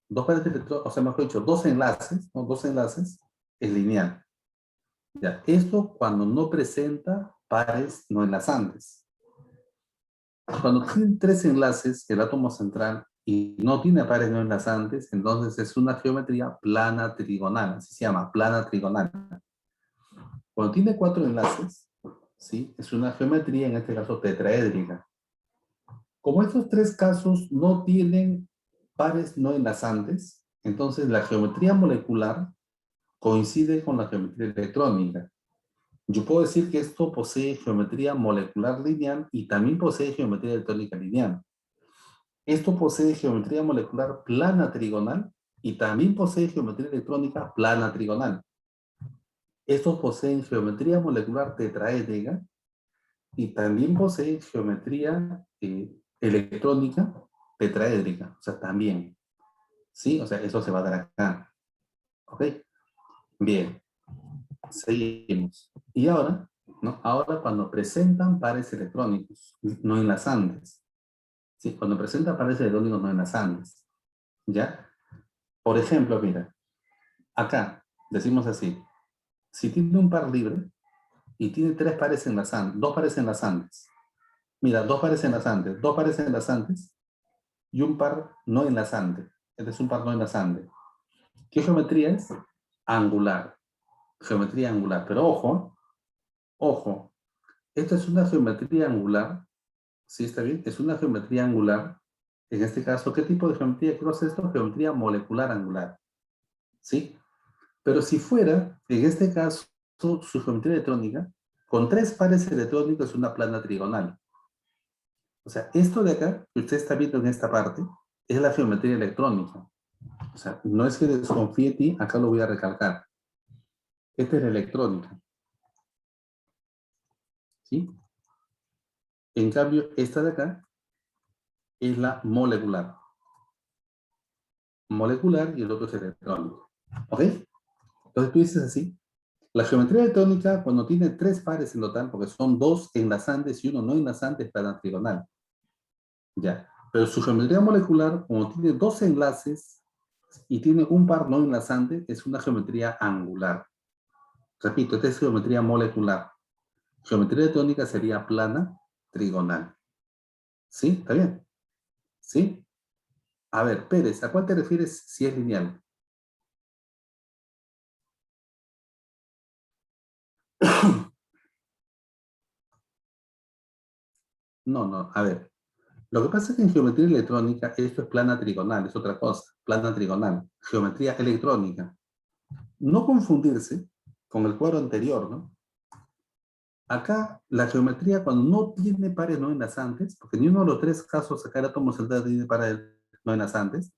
Dos pares de electrones, o sea, mejor dicho, dos enlaces, ¿no? Dos enlaces es lineal. Ya, esto cuando no presenta pares no enlazantes. Cuando tiene tres enlaces, el átomo central, y no tiene pares no enlazantes, entonces es una geometría plana trigonal, así se llama, plana trigonal. Cuando tiene cuatro enlaces, ¿sí? Es una geometría, en este caso, tetraédrica. Como estos tres casos no tienen pares no enlazantes, entonces la geometría molecular coincide con la geometría electrónica. Yo puedo decir que esto posee geometría molecular lineal y también posee geometría electrónica lineal. Esto posee geometría molecular plana trigonal y también posee geometría electrónica plana trigonal. Estos poseen geometría molecular tetraédrica y también poseen geometría electrónica tetraédrica. O sea, también. ¿Sí? O sea, eso se va a dar acá. ¿Ok? Bien. Seguimos. Y ahora, ¿no? Ahora cuando presentan pares electrónicos no enlazantes. ¿Sí? Cuando presentan pares electrónicos no enlazantes. ¿Ya? Por ejemplo, mira, acá decimos así, si tiene un par libre y tiene tres pares enlazantes, dos pares enlazantes, mira, dos pares enlazantes y un par no enlazante. Este es un par no enlazante. ¿Qué geometría es? Angular. Geometría angular. Pero ojo, esta es una geometría angular. ¿Sí está bien? Es una geometría angular. En este caso, ¿qué tipo de geometría? ¿Qué es esto? Geometría molecular angular. ¿Sí? Pero si fuera, en este caso, su geometría electrónica, con tres pares electrónicos es una plana trigonal. O sea, esto de acá, que usted está viendo en esta parte, es la geometría electrónica. O sea, no es que desconfíe de ti, acá lo voy a recalcar. Esta es la electrónica. ¿Sí? En cambio, esta de acá es la molecular. Molecular y el otro es electrónico. ¿Ok? Entonces tú dices así. La geometría electrónica, cuando tiene tres pares en total, porque son dos enlazantes y uno no enlazante, es plana trigonal. Ya. Pero su geometría molecular, como tiene dos enlaces y tiene un par no enlazante, es una geometría angular. Repito, esta es geometría molecular. Geometría electrónica sería plana trigonal. ¿Sí? ¿Está bien? ¿Sí? A ver, Pérez, ¿a cuál te refieres si es lineal? No, no, a ver. Lo que pasa es que en geometría electrónica esto es plana trigonal, es otra cosa. Plana trigonal, geometría electrónica. No confundirse con el cuadro anterior, ¿no? Acá, la geometría, cuando no tiene pares no enlazantes, porque ni uno de los tres casos acá el átomo central tiene pares no enlazantes,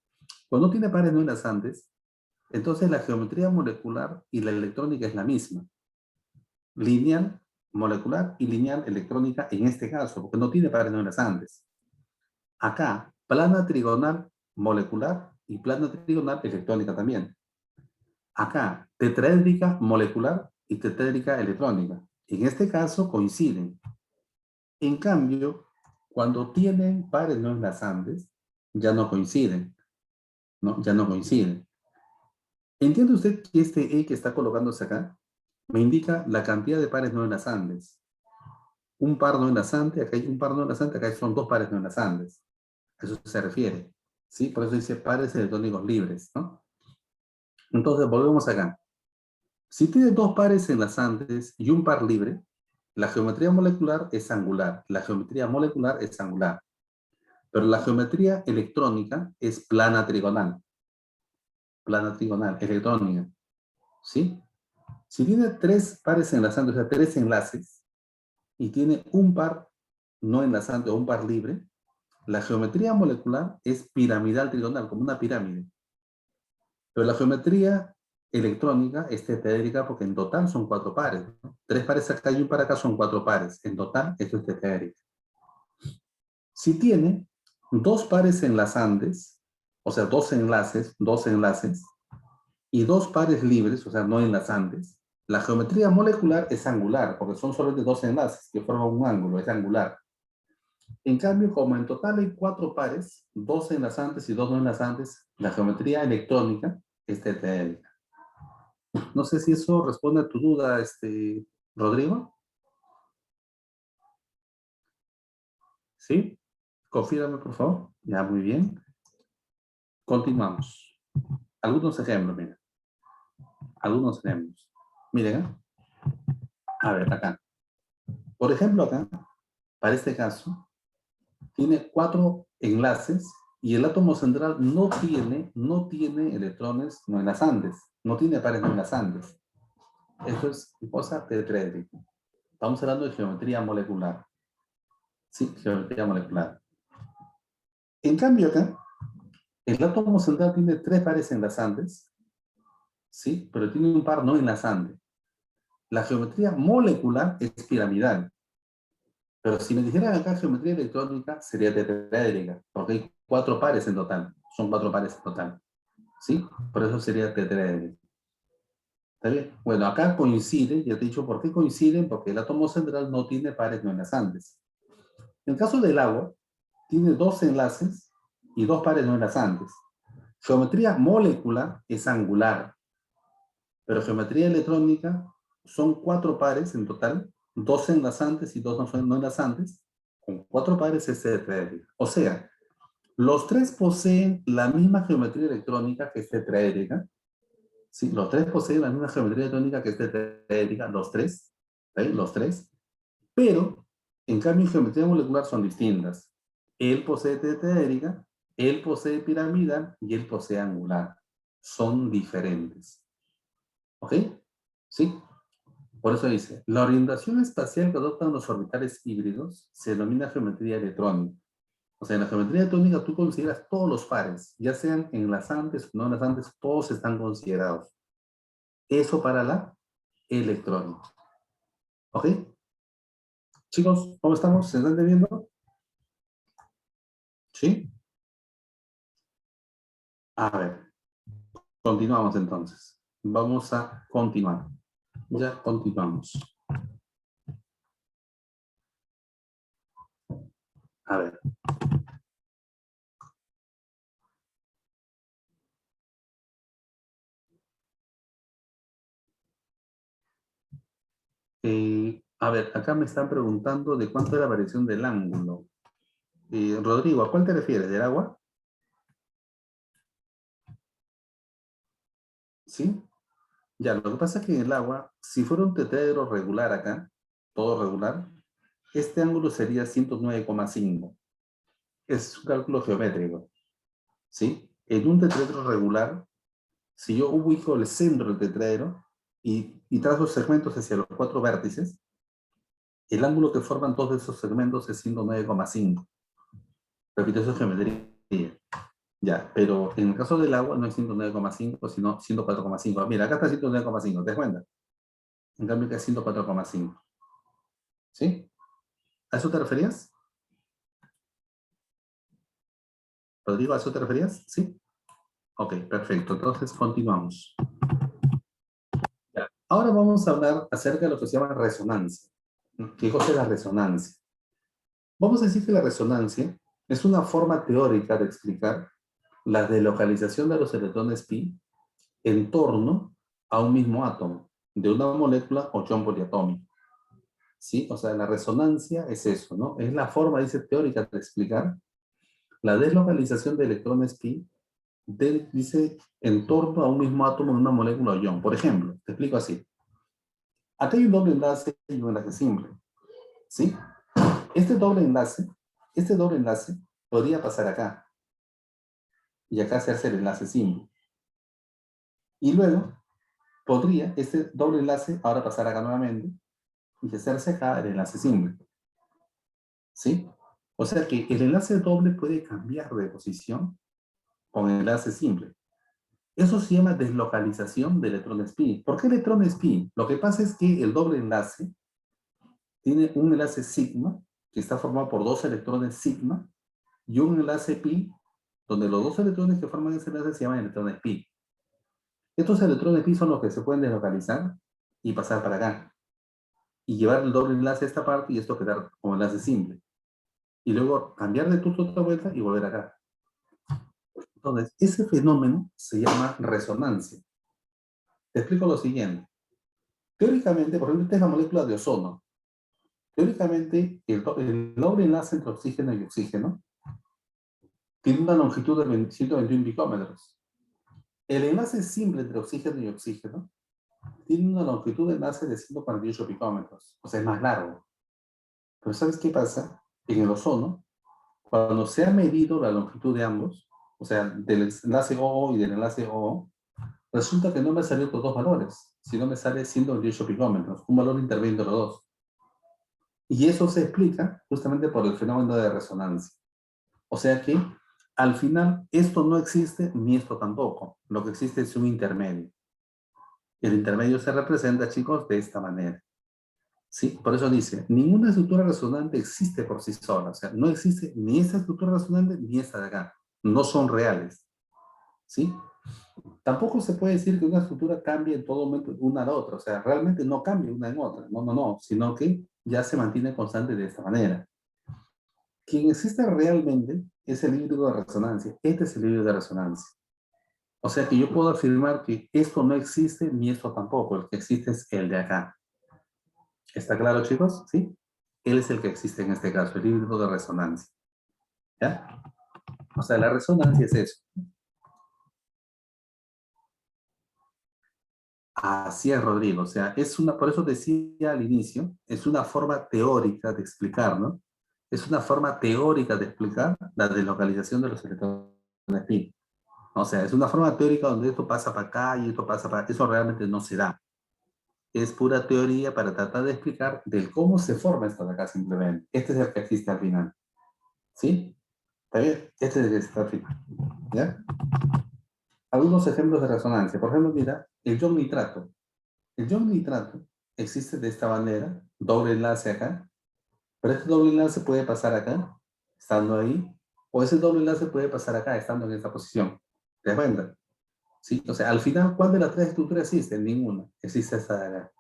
cuando no tiene pares no enlazantes, entonces la geometría molecular y la electrónica es la misma. Lineal molecular y lineal electrónica en este caso, porque no tiene pares no enlazantes. Acá, plana trigonal molecular y plana trigonal electrónica también. Acá, tetraédrica molecular y tetraédrica electrónica. En este caso coinciden. En cambio, cuando tienen pares no enlazantes, ya no coinciden, ¿no? Ya no coinciden. ¿Entiende usted que este E que está colocándose acá me indica la cantidad de pares no enlazantes? Un par no enlazante, acá hay un par no enlazante, acá son dos pares no enlazantes. A eso se refiere, ¿sí? Por eso dice pares electrónicos libres, ¿no? Entonces, volvemos acá. Si tiene dos pares enlazantes y un par libre, la geometría molecular es angular. La geometría molecular es angular. Pero la geometría electrónica es plana trigonal. Plana trigonal, electrónica. ¿Sí? Si tiene tres pares enlazantes, o sea, tres enlaces, y tiene un par no enlazante o un par libre, la geometría molecular es piramidal trigonal, como una pirámide. Pero la geometría electrónica es tetraédrica porque en total son cuatro pares, ¿no? Tres pares acá y un par acá son cuatro pares. En total, esto es tetraédrica. Si tiene dos pares enlazantes, o sea, dos enlaces, y dos pares libres, o sea, no enlazantes, la geometría molecular es angular, porque son solamente dos enlaces que forman un ángulo, es angular. En cambio, como en total hay cuatro pares, dos enlazantes y dos no enlazantes, la geometría electrónica es tetraédrica. No sé si eso responde a tu duda, Rodrigo. ¿Sí? Confírame, por favor. Ya, muy bien. Continuamos. Algunos ejemplos, mira. Algunos ejemplos. Miren, ¿eh? A ver, acá. Por ejemplo, acá, para este caso, tiene cuatro enlaces y el átomo central no tiene electrones no enlazantes, no tiene pares no enlazantes. Eso es cosa tetraédrica. Estamos hablando de geometría molecular. Sí, geometría molecular. En cambio acá, el átomo central tiene tres pares enlazantes, sí, pero tiene un par no enlazante. La geometría molecular es piramidal. Pero si me dijeran acá geometría electrónica, sería tetraédrica, porque hay cuatro pares en total. Son cuatro pares en total. ¿Sí? Por eso sería tetraédrica. ¿Está bien? Bueno, acá coincide, ya te he dicho por qué coinciden, porque el átomo central no tiene pares no enlazantes. En el caso del agua, tiene dos enlaces y dos pares no enlazantes. Geometría molecular es angular, pero geometría electrónica son cuatro pares en total, dos enlazantes y dos no enlazantes, con cuatro pares es tetraédrica. O sea, los tres poseen la misma geometría electrónica que es tetraédrica. Sí, los tres poseen la misma geometría electrónica que es tetraédrica, los tres, ¿sí? Los tres, pero en cambio en geometría molecular son distintas. Él posee tetraédrica, él posee piramidal y él posee angular. Son diferentes. ¿Ok? ¿Sí? Por eso dice, la orientación espacial que adoptan los orbitales híbridos se denomina geometría electrónica. O sea, en la geometría electrónica tú consideras todos los pares, ya sean enlazantes o no enlazantes, todos están considerados. Eso para la electrónica. ¿Ok? Chicos, ¿cómo estamos? ¿Se están entendiendo? ¿Sí? A ver, continuamos entonces. Vamos a continuar. Ya continuamos. A ver. A ver, acá me están preguntando de cuánto es la variación del ángulo. Rodrigo, ¿a cuál te refieres? ¿Del agua? ¿Sí? Ya, lo que pasa es que en el agua, si fuera un tetraedro regular acá, todo regular, este ángulo sería 109,5. Es un cálculo geométrico, ¿sí? En un tetraedro regular, si yo ubico el centro del tetraedro y trazo segmentos hacia los cuatro vértices, el ángulo que forman todos esos segmentos es 109,5. Repito, eso es geometría. Ya, pero en el caso del agua no es 109,5, sino 104,5. Mira, acá está 109,5, ¿te das cuenta? En cambio, que es 104,5. ¿Sí? ¿A eso te referías? Rodrigo, ¿a eso te referías? ¿Sí? Ok, perfecto. Entonces, continuamos. Ya. Ahora vamos a hablar acerca de lo que se llama resonancia. ¿Qué cosa es la resonancia? Vamos a decir que la resonancia es una forma teórica de explicar la delocalización de los electrones pi en torno a un mismo átomo, de una molécula o ion poliatómico. ¿Sí? O sea, la resonancia es eso, ¿no? Es la forma, dice, teórica de explicar la deslocalización de electrones pi dice, en torno a un mismo átomo de una molécula o ion. Por ejemplo, te explico así. Aquí hay un doble enlace y un enlace simple. ¿Sí? Este doble enlace, podría pasar acá. Y acá hacerse el enlace simple. Y luego, podría este doble enlace ahora pasar acá nuevamente y hacerse acá el enlace simple. ¿Sí? O sea que el enlace doble puede cambiar de posición con el enlace simple. Eso se llama deslocalización de electrones pi. ¿Por qué electrones pi? Lo que pasa es que el doble enlace tiene un enlace sigma, que está formado por dos electrones sigma, y un enlace pi, donde los dos electrones que forman ese enlace se llaman electrones pi. Estos electrones pi son los que se pueden deslocalizar y pasar para acá. Y llevar el doble enlace a esta parte y esto quedar como enlace simple. Y luego cambiar de turno otra vuelta y volver acá. Entonces, ese fenómeno se llama resonancia. Te explico lo siguiente. Teóricamente, por ejemplo, esta es la molécula de ozono. Teóricamente, el doble enlace entre oxígeno y oxígeno tiene una longitud de 121 picómetros. El enlace simple entre oxígeno y oxígeno tiene una longitud de enlace de 148 picómetros. O sea, es más largo. Pero ¿sabes qué pasa? En el ozono, cuando se ha medido la longitud de ambos, o sea, del enlace OO y del enlace OO, resulta que no me salió con dos valores, sino me sale 128 picómetros, un valor intermedio entre los dos. Y eso se explica justamente por el fenómeno de resonancia. O sea que, al final, esto no existe ni esto tampoco. Lo que existe es un intermedio. El intermedio se representa, chicos, de esta manera. ¿Sí? Por eso dice, ninguna estructura resonante existe por sí sola. O sea, no existe ni esta estructura resonante ni esta de acá. No son reales. ¿Sí? Tampoco se puede decir que una estructura cambie en todo momento una a la otra. O sea, realmente no cambia una en otra. No, no, no. Sino que ya se mantiene constante de esta manera. Quien existe realmente es el híbrido de resonancia. Este es el híbrido de resonancia. O sea que yo puedo afirmar que esto no existe ni esto tampoco. El que existe es el de acá. ¿Está claro, chicos? ¿Sí? Él es el que existe en este caso, el híbrido de resonancia. ¿Ya? O sea, la resonancia es eso. Así es, Rodrigo. O sea, es una, por eso decía al inicio, es una forma teórica de explicar, ¿no? Es una forma teórica de explicar la deslocalización de los electrones pi. O sea, es una forma teórica donde esto pasa para acá y esto pasa para acá. Eso realmente no se da. Es pura teoría para tratar de explicar del cómo se forma esto de acá simplemente. Este es el que existe al final. ¿Sí? ¿Está bien? Este es el que está al final. ¿Ya? Algunos ejemplos de resonancia. Por ejemplo, mira, el ion nitrato. El ion nitrato existe de esta manera, doble enlace acá, pero este doble enlace puede pasar acá, estando ahí, o ese doble enlace puede pasar acá, estando en esta posición. ¿Te das cuenta? ¿Sí? O sea, al final, ¿cuál de las tres estructuras existe? Ninguna. Existe esta de acá.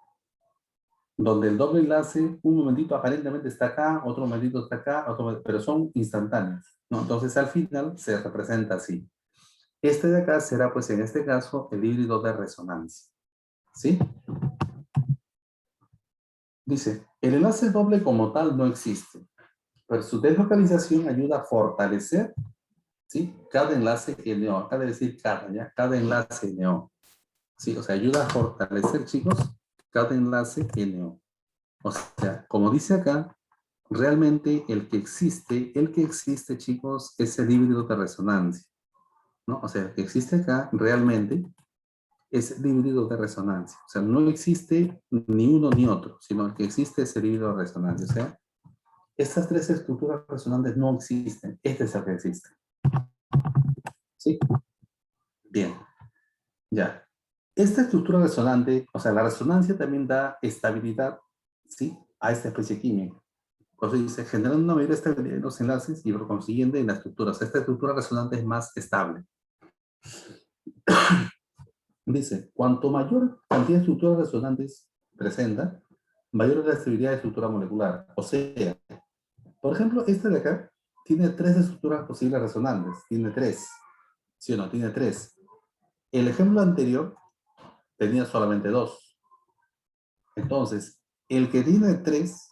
Donde el doble enlace, un momentito aparentemente está acá, otro momentito está acá, pero son instantáneos, ¿no? Entonces, al final, se representa así. Este de acá será, pues, en este caso, el híbrido de resonancia. ¿Sí? Dice, el enlace doble como tal no existe, pero su deslocalización ayuda a fortalecer, ¿sí? Cada enlace NO. Acá debe decir cada, ¿ya? Cada enlace NO. ¿Sí? O sea, ayuda a fortalecer, chicos, cada enlace NO. O sea, como dice acá, realmente el que existe, chicos, es el híbrido de resonancia, ¿no? O sea, el que existe acá realmente es el híbrido de resonancia. O sea, no existe ni uno ni otro, sino el que existe es el híbrido de resonancia. O sea, estas tres estructuras resonantes no existen. Este es el que existe. ¿Sí? Bien. Ya. Esta estructura resonante, o sea, la resonancia también da estabilidad, ¿sí? A esta especie química. Por eso dice, generando una mayor estabilidad en los enlaces y por consiguiente en la estructura. O sea, esta estructura resonante es más estable. Dice, cuanto mayor cantidad de estructuras resonantes presenta, mayor es la estabilidad de estructura molecular. O sea, por ejemplo, esta de acá tiene tres estructuras posibles resonantes. Tiene tres. ¿Sí o no? Tiene tres. El ejemplo anterior tenía solamente dos. Entonces, el que tiene tres,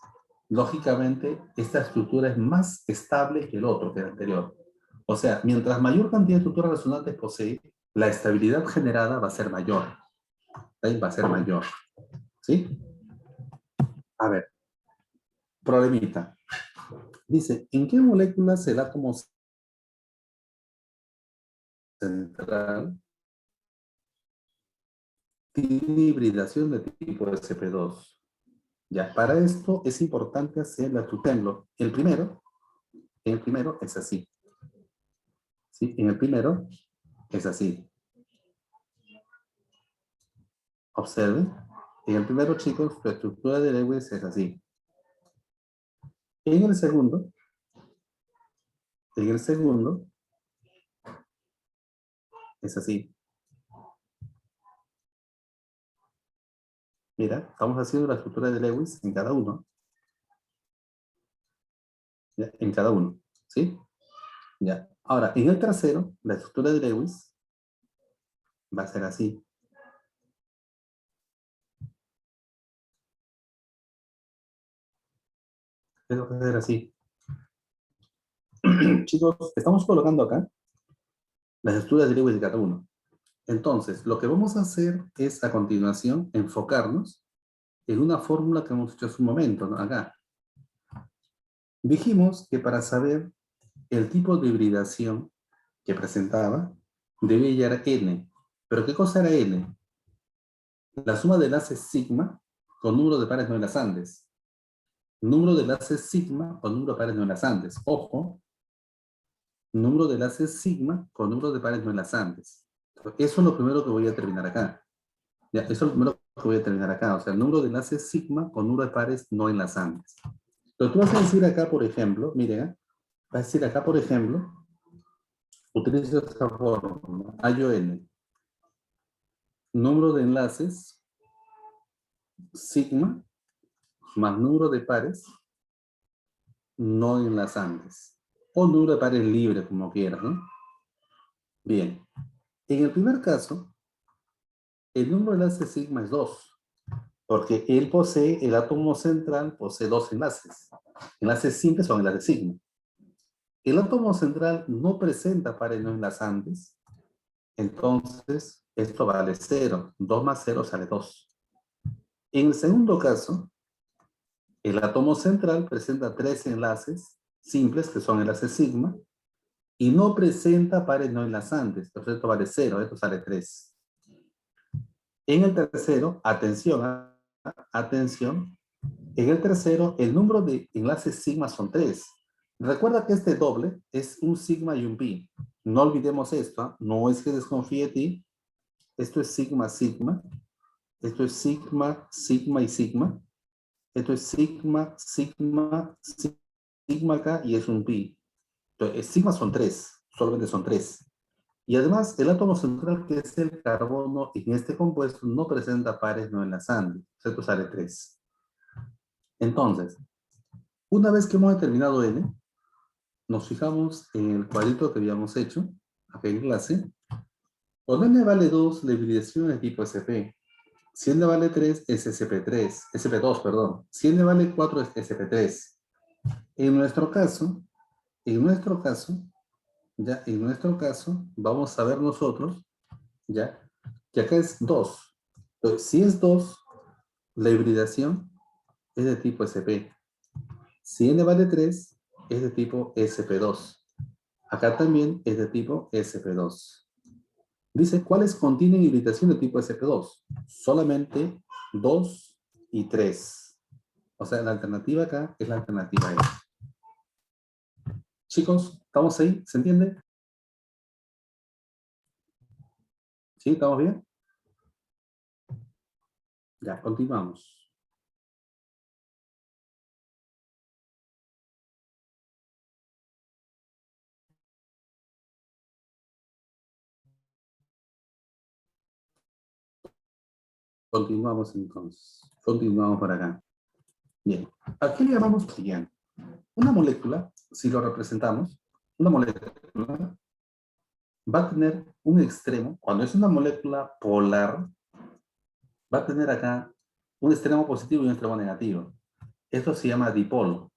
lógicamente, esta estructura es más estable que el otro, que el anterior. O sea, mientras mayor cantidad de estructuras resonantes posee, la estabilidad generada va a ser mayor. ¿Sí? Va a ser mayor. ¿Sí? A ver, problemita. Dice, ¿en qué molécula se da como central tiene hibridación de tipo sp2? Ya, para esto es importante hacer la tutemlo. El primero es así. ¿Sí? En el primero es así. Observen. En el primero, chicos, la estructura de Lewis es así. En el segundo, es así. Mira, estamos haciendo la estructura de Lewis en cada uno. ¿Ya? En cada uno, ¿sí? Ya. Ahora, en el tercero, la estructura de Lewis va a ser así. Va a ser así. Chicos, estamos colocando acá las estructuras de Lewis de cada uno. Entonces, lo que vamos a hacer es, a continuación, enfocarnos en una fórmula que hemos hecho hace un momento, ¿no? Acá. Dijimos que para saber el tipo de hibridación que presentaba, debía hallar n. ¿Pero qué cosa era n? La suma de enlaces sigma con número de pares no enlazantes. Número de enlaces sigma con número de pares no enlazantes. Ojo, número de enlaces sigma con número de pares no enlazantes. Eso es lo primero que voy a terminar acá. Ya, eso es lo primero que voy a terminar acá. O sea, el número de enlaces sigma con número de pares no enlazantes. Pero tú vas a decir acá, por ejemplo, miren, vas a decir acá, por ejemplo, utilizo esta fórmula, A o N. Número de enlaces sigma más número de pares no enlazantes. O número de pares libre, como quieras, ¿no? Bien. En el primer caso, el número de enlaces sigma es 2, porque él posee, el átomo central posee dos enlaces. Enlaces simples son enlaces sigma. El átomo central no presenta pares no enlazantes, entonces esto vale 0. 2 más 0 sale 2. En el segundo caso, el átomo central presenta tres enlaces simples, que son enlaces sigma, y no presenta pares no enlazantes. Entonces esto vale 0, esto sale 3. En el tercero, atención, atención, en el tercero, el número de enlaces sigma son 3. Recuerda que este doble es un sigma y un pi. No olvidemos esto, ¿eh? No es que desconfíe de ti. Esto es sigma, sigma. Esto es sigma, sigma y sigma. Esto es sigma, sigma, sigma acá y es un pi. Entonces, sigma son 3, solamente son 3. Y además, el átomo central, que es el carbono, en este compuesto no presenta pares no enlazantes. Esto sale 3. Entonces, una vez que hemos determinado n, nos fijamos en el cuadrito que habíamos hecho, acá en clase. Cuando n vale 2, la hibridación es tipo SP. Si n vale 3, es SP3, SP2, perdón. Si n vale 4, es SP3. En nuestro caso, ya, en nuestro caso, vamos a ver nosotros, ya, que acá es 2. Entonces, si es 2, la hibridación es de tipo SP. Si n vale 3, es de tipo SP2. Acá también es de tipo SP2. Dice, ¿cuáles contienen hibridación de tipo SP2? Solamente 2 y 3. O sea, la alternativa acá es la alternativa E. Chicos, ¿estamos ahí? ¿Se entiende? ¿Sí? ¿Estamos bien? Ya, continuamos. Continuamos entonces. Continuamos por acá. Bien. ¿A qué le llamamos liviano? Una molécula, si lo representamos, una molécula va a tener un extremo, cuando es una molécula polar, va a tener acá un extremo positivo y un extremo negativo. Esto se llama dipolo.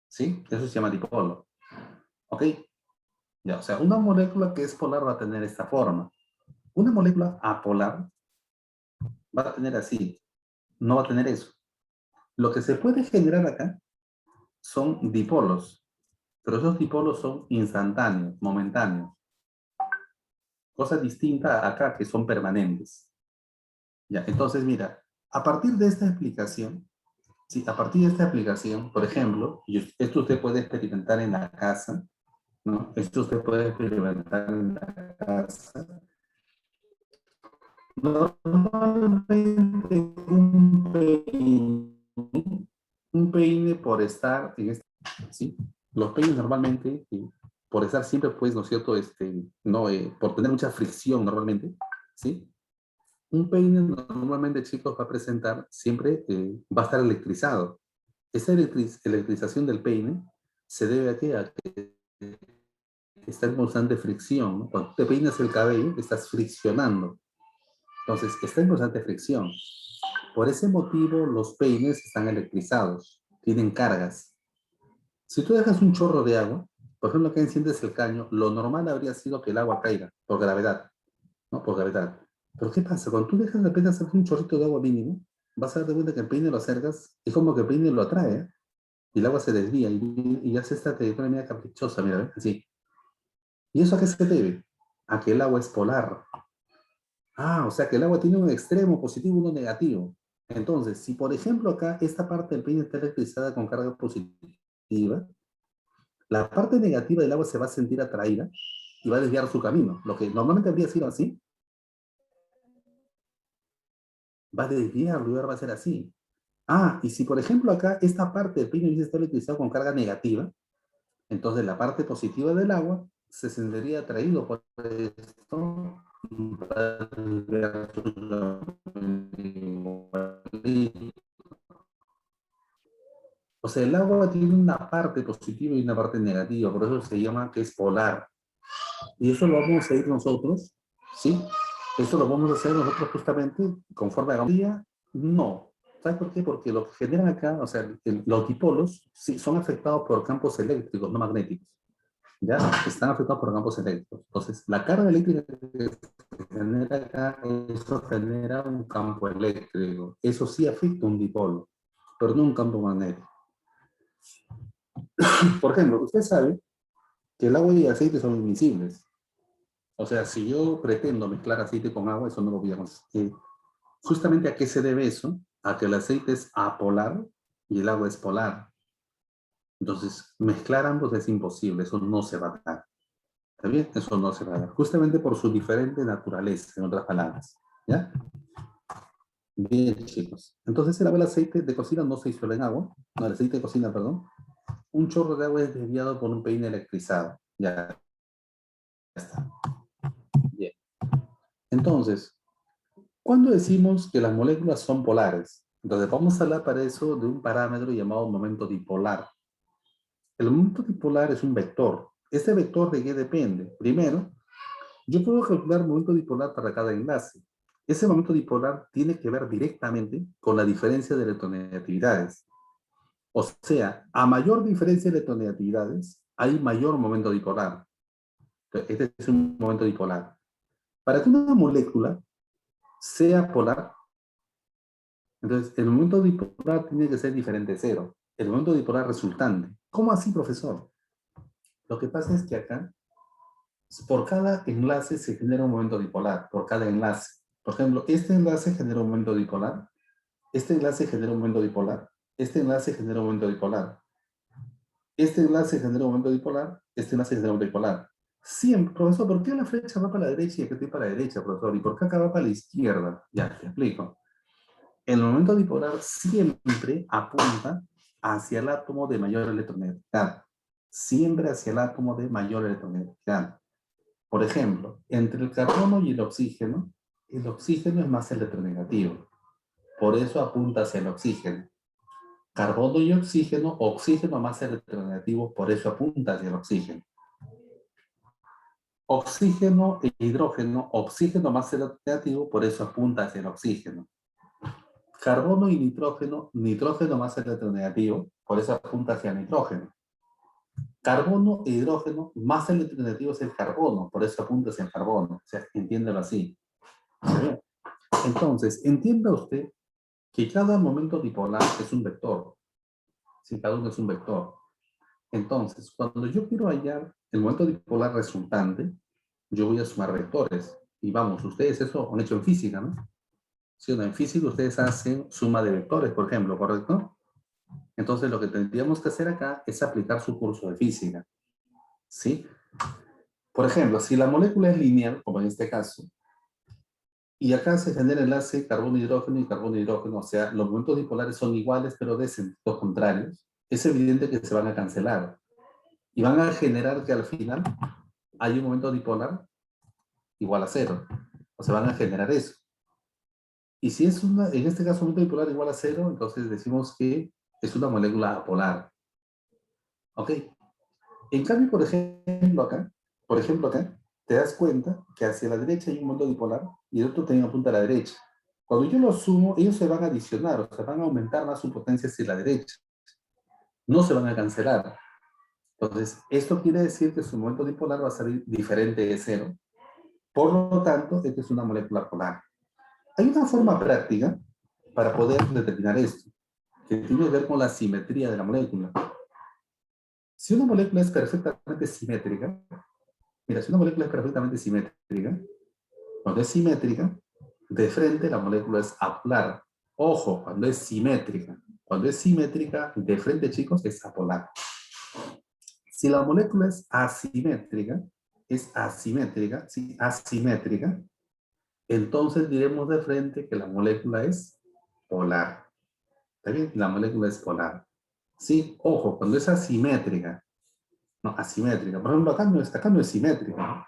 ¿Sí? Eso se llama dipolo. ¿Ok? Ya, o sea, una molécula que es polar va a tener esta forma. Una molécula apolar va a tener así. No va a tener eso. Lo que se puede generar acá son dipolos, pero esos dipolos son instantáneos, momentáneos. Cosa distinta acá, que son permanentes. Ya, entonces mira, a partir de esta explicación, sí, a partir de esta explicación, por ejemplo, y esto usted puede experimentar en la casa, ¿no? Esto usted puede experimentar en la casa. Normalmente un peine por estar en este, ¿sí? Los peines normalmente, por estar siempre, pues, ¿no es cierto? No, por tener mucha fricción normalmente, ¿sí? Un peine normalmente, chicos, va a presentar siempre, va a estar electrizado. Esa electrización del peine se debe a que está en constante fricción, ¿no? Cuando te peinas el cabello, estás friccionando. Entonces, está en constante fricción. Por ese motivo, los peines están electrizados, tienen cargas. Si tú dejas un chorro de agua, por ejemplo, que enciendes el caño, lo normal habría sido que el agua caiga por gravedad, ¿no? Por gravedad. Pero ¿qué pasa? Cuando tú dejas apenas un chorrito de agua mínimo, vas a darte cuenta que el peine lo acercas, es como que el peine lo atrae, ¿eh? Y el agua se desvía y hace esta trayectoria media caprichosa, mira, ¿ves? Así. ¿Y eso a qué se debe? A que el agua es polar. Ah, o sea que el agua tiene un extremo positivo y uno negativo. Entonces, si por ejemplo acá esta parte del peine está electrizada con carga positiva, la parte negativa del agua se va a sentir atraída y va a desviar su camino. Lo que normalmente habría sido así, va a desviar, lugar va a ser así. Ah, y si por ejemplo acá esta parte del peine está electrizada con carga negativa, entonces la parte positiva del agua se sentiría atraído por esto y va a desviar su camino. O sea, el agua tiene una parte positiva y una parte negativa, por eso se llama que es polar. Y eso lo vamos a ir nosotros, ¿sí? Eso lo vamos a hacer nosotros justamente conforme a la día. No. ¿Sabes por qué? Porque lo que generan acá, o sea, los dipolos, sí, son afectados por campos eléctricos, no magnéticos. ¿Ya? Están afectados por campos eléctricos. Entonces, la carga eléctrica que se genera acá, eso genera un campo eléctrico. Eso sí afecta un dipolo, pero no un campo magnético. Por ejemplo, usted sabe que el agua y el aceite son invisibles. O sea, si yo pretendo mezclar aceite con agua, eso no lo voy a conseguir. Justamente a qué se debe eso, a que el aceite es apolar y el agua es polar. Entonces, mezclar ambos es imposible, eso no se va a dar. ¿Está bien? Eso no se va a dar. Justamente por su diferente naturaleza, en otras palabras. ¿Ya? Bien, chicos. Entonces, el agua y el aceite de cocina no se disuelve en agua. No, el aceite de cocina, perdón. Un chorro de agua es desviado por un peine electrizado. Ya está. Bien. Entonces, ¿cuándo decimos que las moléculas son polares? Entonces, vamos a hablar para eso de un parámetro llamado momento dipolar. El momento dipolar es un vector. ¿Este vector de qué depende? Primero, yo puedo calcular momento dipolar para cada enlace. Ese momento dipolar tiene que ver directamente con la diferencia de electronegatividades. O sea, a mayor diferencia de electronegatividades, hay mayor momento dipolar. Este es un momento dipolar. Para que una molécula sea polar, entonces el momento dipolar tiene que ser diferente de cero. El momento dipolar resultante. ¿Cómo así, profesor? Lo que pasa es que acá, por cada enlace se genera un momento dipolar, por cada enlace. Por ejemplo, este enlace genera un momento dipolar, este enlace genera un momento dipolar, este enlace genera un momento dipolar, este enlace genera un momento dipolar, este enlace genera un momento dipolar. Siempre, profesor, ¿por qué la flecha va para la derecha y acá estoy para la derecha, profesor? ¿Y por qué acá va para la izquierda? Ya, te explico. El momento dipolar siempre apunta hacia el átomo de mayor electronegatividad. Siempre hacia el átomo de mayor electronegatividad. Por ejemplo, entre el carbono y el oxígeno es más electronegativo. Por eso apunta hacia el oxígeno. Carbono y oxígeno más electronegativo, por eso apunta hacia el oxígeno. Oxígeno e hidrógeno, oxígeno más electronegativo, por eso apunta hacia el oxígeno. Carbono y nitrógeno más electronegativo, por eso apunta hacia el nitrógeno. Carbono e hidrógeno, más electronegativo es el carbono, por eso apunta hacia el carbono. O sea, entiéndelo así. ¿Sí? Entonces, entienda usted que cada momento dipolar es un vector. Si cada uno es un vector. Entonces, cuando yo quiero hallar el momento dipolar resultante, yo voy a sumar vectores. Y vamos, ustedes eso han hecho en física, ¿no? Sí, en física ustedes hacen suma de vectores, por ejemplo, ¿correcto? Entonces, lo que tendríamos que hacer acá es aplicar su curso de física. ¿Sí? Por ejemplo, si la molécula es lineal, como en este caso, y acá se genera el enlace carbono-hidrógeno y carbono-hidrógeno, o sea, los momentos dipolares son iguales, pero de sentidos contrarios, es evidente que se van a cancelar. Y van a generar que al final hay un momento dipolar igual a cero. O sea, van a generar eso. Y si es en este caso, momento dipolar igual a cero, entonces decimos que es una molécula apolar. ¿Ok? En cambio, por ejemplo acá, te das cuenta que hacia la derecha hay un momento dipolar y el otro también apunta a la derecha. Cuando yo los sumo, ellos se van a adicionar, o sea, van a aumentar más su potencia hacia la derecha. No se van a cancelar. Entonces, esto quiere decir que su momento dipolar va a ser diferente de cero. Por lo tanto, esta es una molécula polar. Hay una forma práctica para poder determinar esto, que tiene que ver con la simetría de la molécula. Si una molécula es perfectamente simétrica, mira, si una molécula es perfectamente simétrica, cuando es simétrica, de frente la molécula es apolar. Ojo, cuando es simétrica. Cuando es simétrica, de frente, chicos, es apolar. Si la molécula es asimétrica, ¿sí? Asimétrica, entonces diremos de frente que la molécula es polar. ¿Está bien? La molécula es polar. Sí, ojo, cuando es asimétrica, no, asimétrica. Por ejemplo, acá no es simétrica, ¿no?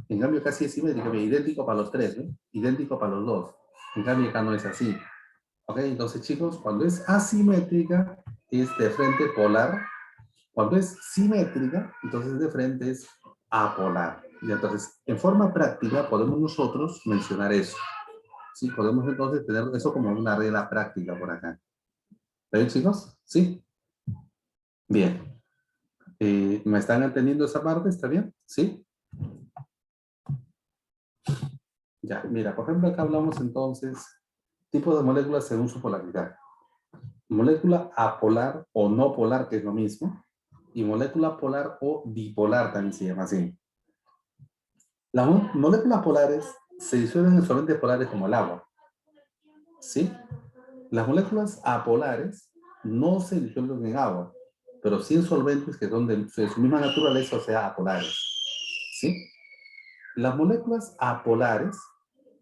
En cambio, acá sí es simétrica, idéntico para los tres, ¿no? Idéntico para los dos. En cambio, acá no es así. ¿Ok? Entonces, chicos, cuando es asimétrica, es de frente polar. Cuando es simétrica, entonces de frente es apolar. Y entonces, en forma práctica, podemos nosotros mencionar eso. Sí, podemos entonces tener eso como una regla práctica por acá. ¿Está bien, chicos? Sí. Bien. ¿Me están entendiendo esa parte? ¿Está bien? ¿Sí? Ya, mira, por ejemplo, acá hablamos entonces tipos de moléculas según su polaridad. Molécula apolar o no polar, que es lo mismo, y molécula polar o dipolar también se llama así. Las moléculas polares se disuelven en solventes polares como el agua, ¿sí? Las moléculas apolares no se disuelven en agua, pero sí en solventes que son de su misma naturaleza, o sea, apolares, ¿sí? Las moléculas apolares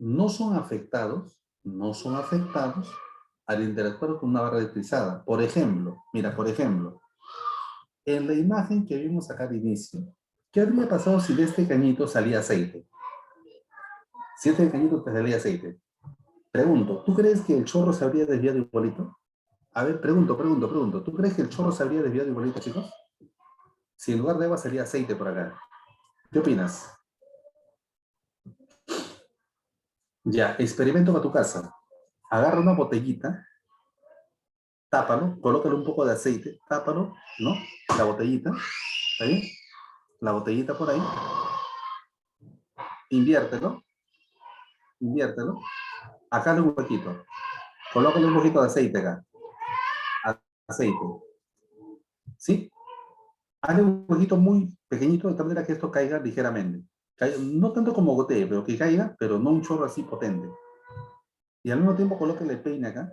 no son afectados al interactuar con una barra electrizada. Por ejemplo, mira, por ejemplo, en la imagen que vimos acá de inicio, ¿qué habría pasado si de este cañito salía aceite? Si este cañito te salía aceite. Pregunto, ¿tú crees que el chorro se habría desviado igualito? A ver, pregunto. ¿Tú crees que el chorro se habría desviado igualito, chicos? Si en lugar de agua salía aceite por acá. ¿Qué opinas? Ya, experimento para tu casa. Agarra una botellita, tápalo, colócale un poco de aceite, tápalo, ¿no? La botellita, ¿está bien? La botellita por ahí, inviértelo, inviértelo. Acá le un poquito, colócale un poquito de aceite acá, aceite, ¿sí? Hazle un poquito muy pequeñito de tal manera que esto caiga ligeramente. No tanto como gotee, pero que caiga, pero no un chorro así potente. Y al mismo tiempo colócale el peine acá,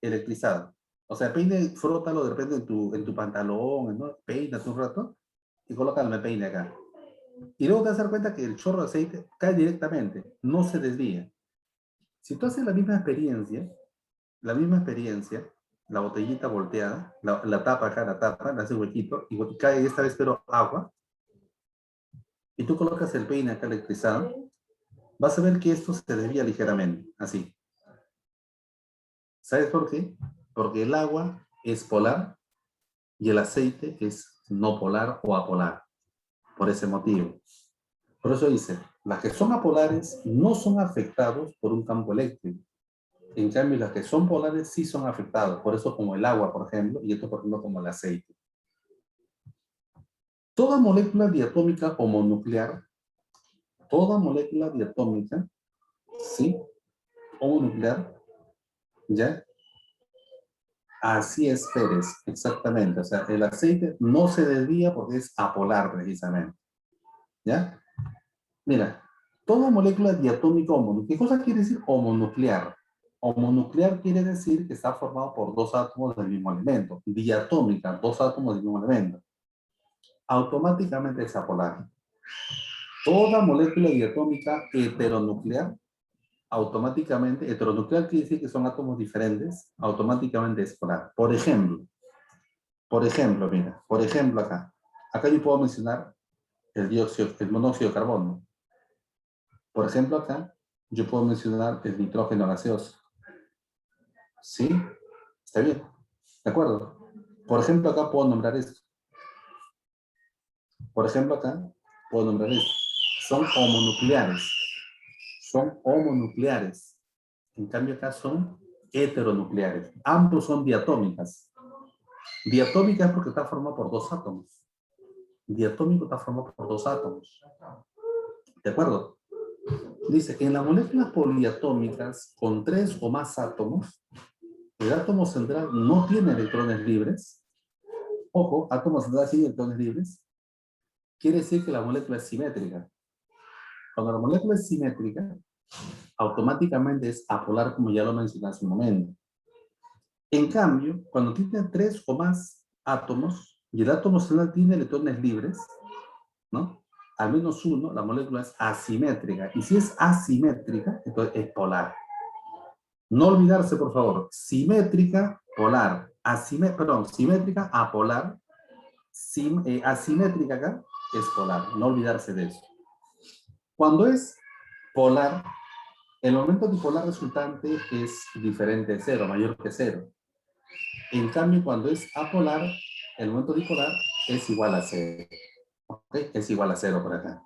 electrizado. O sea, el peine, frótalo de repente en tu pantalón, ¿no? Peínate un rato y colócale el peine acá. Y luego te vas a dar cuenta que el chorro de aceite cae directamente, no se desvía. Si tú haces la misma experiencia, la botellita volteada, la tapa acá, la tapa, le hace huequito, y cae esta vez pero agua, y tú colocas el peine acá electrizado, vas a ver que esto se desvía ligeramente, así. ¿Sabes por qué? Porque el agua es polar y el aceite es no polar o apolar, por ese motivo. Por eso dice, las que son apolares no son afectados por un campo eléctrico. En cambio, las que son polares sí son afectados. Por eso como el agua, por ejemplo, y esto, por ejemplo, como el aceite. Toda molécula diatómica o mononuclear, toda molécula diatómica, ¿sí? Homonuclear, ¿ya? Así es, Pérez, exactamente. O sea, el aceite no se desvía porque es apolar precisamente. ¿Ya? Mira, toda molécula diatómica homonuclear. ¿Qué cosa quiere decir homonuclear? Homonuclear quiere decir que está formado por dos átomos del mismo elemento. Diatómica, dos átomos del mismo elemento. Automáticamente es apolar. Toda molécula diatómica heteronuclear, automáticamente, heteronuclear quiere decir que son átomos diferentes, automáticamente es polar. Por ejemplo, mira, por ejemplo acá yo puedo mencionar el monóxido de carbono. Por ejemplo acá, Yo puedo mencionar el nitrógeno gaseoso. ¿Sí? Está bien. ¿De acuerdo? Por ejemplo, acá puedo nombrar esto. Por ejemplo, acá puedo nombrar esto. Son homonucleares. Son homonucleares. En cambio, acá son heteronucleares. Ambos son diatómicas. Diatómica es porque está formado por dos átomos. Diatómico está formado por dos átomos. ¿De acuerdo? Dice, en las moléculas poliatómicas con tres o más átomos, el átomo central no tiene electrones libres. Ojo, átomo central sin electrones libres. Quiere decir que la molécula es simétrica. Cuando la molécula es simétrica, automáticamente es apolar, como ya lo mencioné hace un momento. En cambio, cuando tiene tres o más átomos, y el átomo central tiene electrones libres, ¿no? Al menos uno, la molécula es asimétrica. Y si es asimétrica, entonces es polar. No olvidarse, por favor, simétrica, polar. Simétrica, apolar. Asimétrica acá es polar. No olvidarse de eso. Cuando es polar, el momento dipolar resultante es diferente de cero, mayor que cero. En cambio, cuando es apolar, el momento dipolar es igual a cero. ¿Okay? Es igual a cero por acá.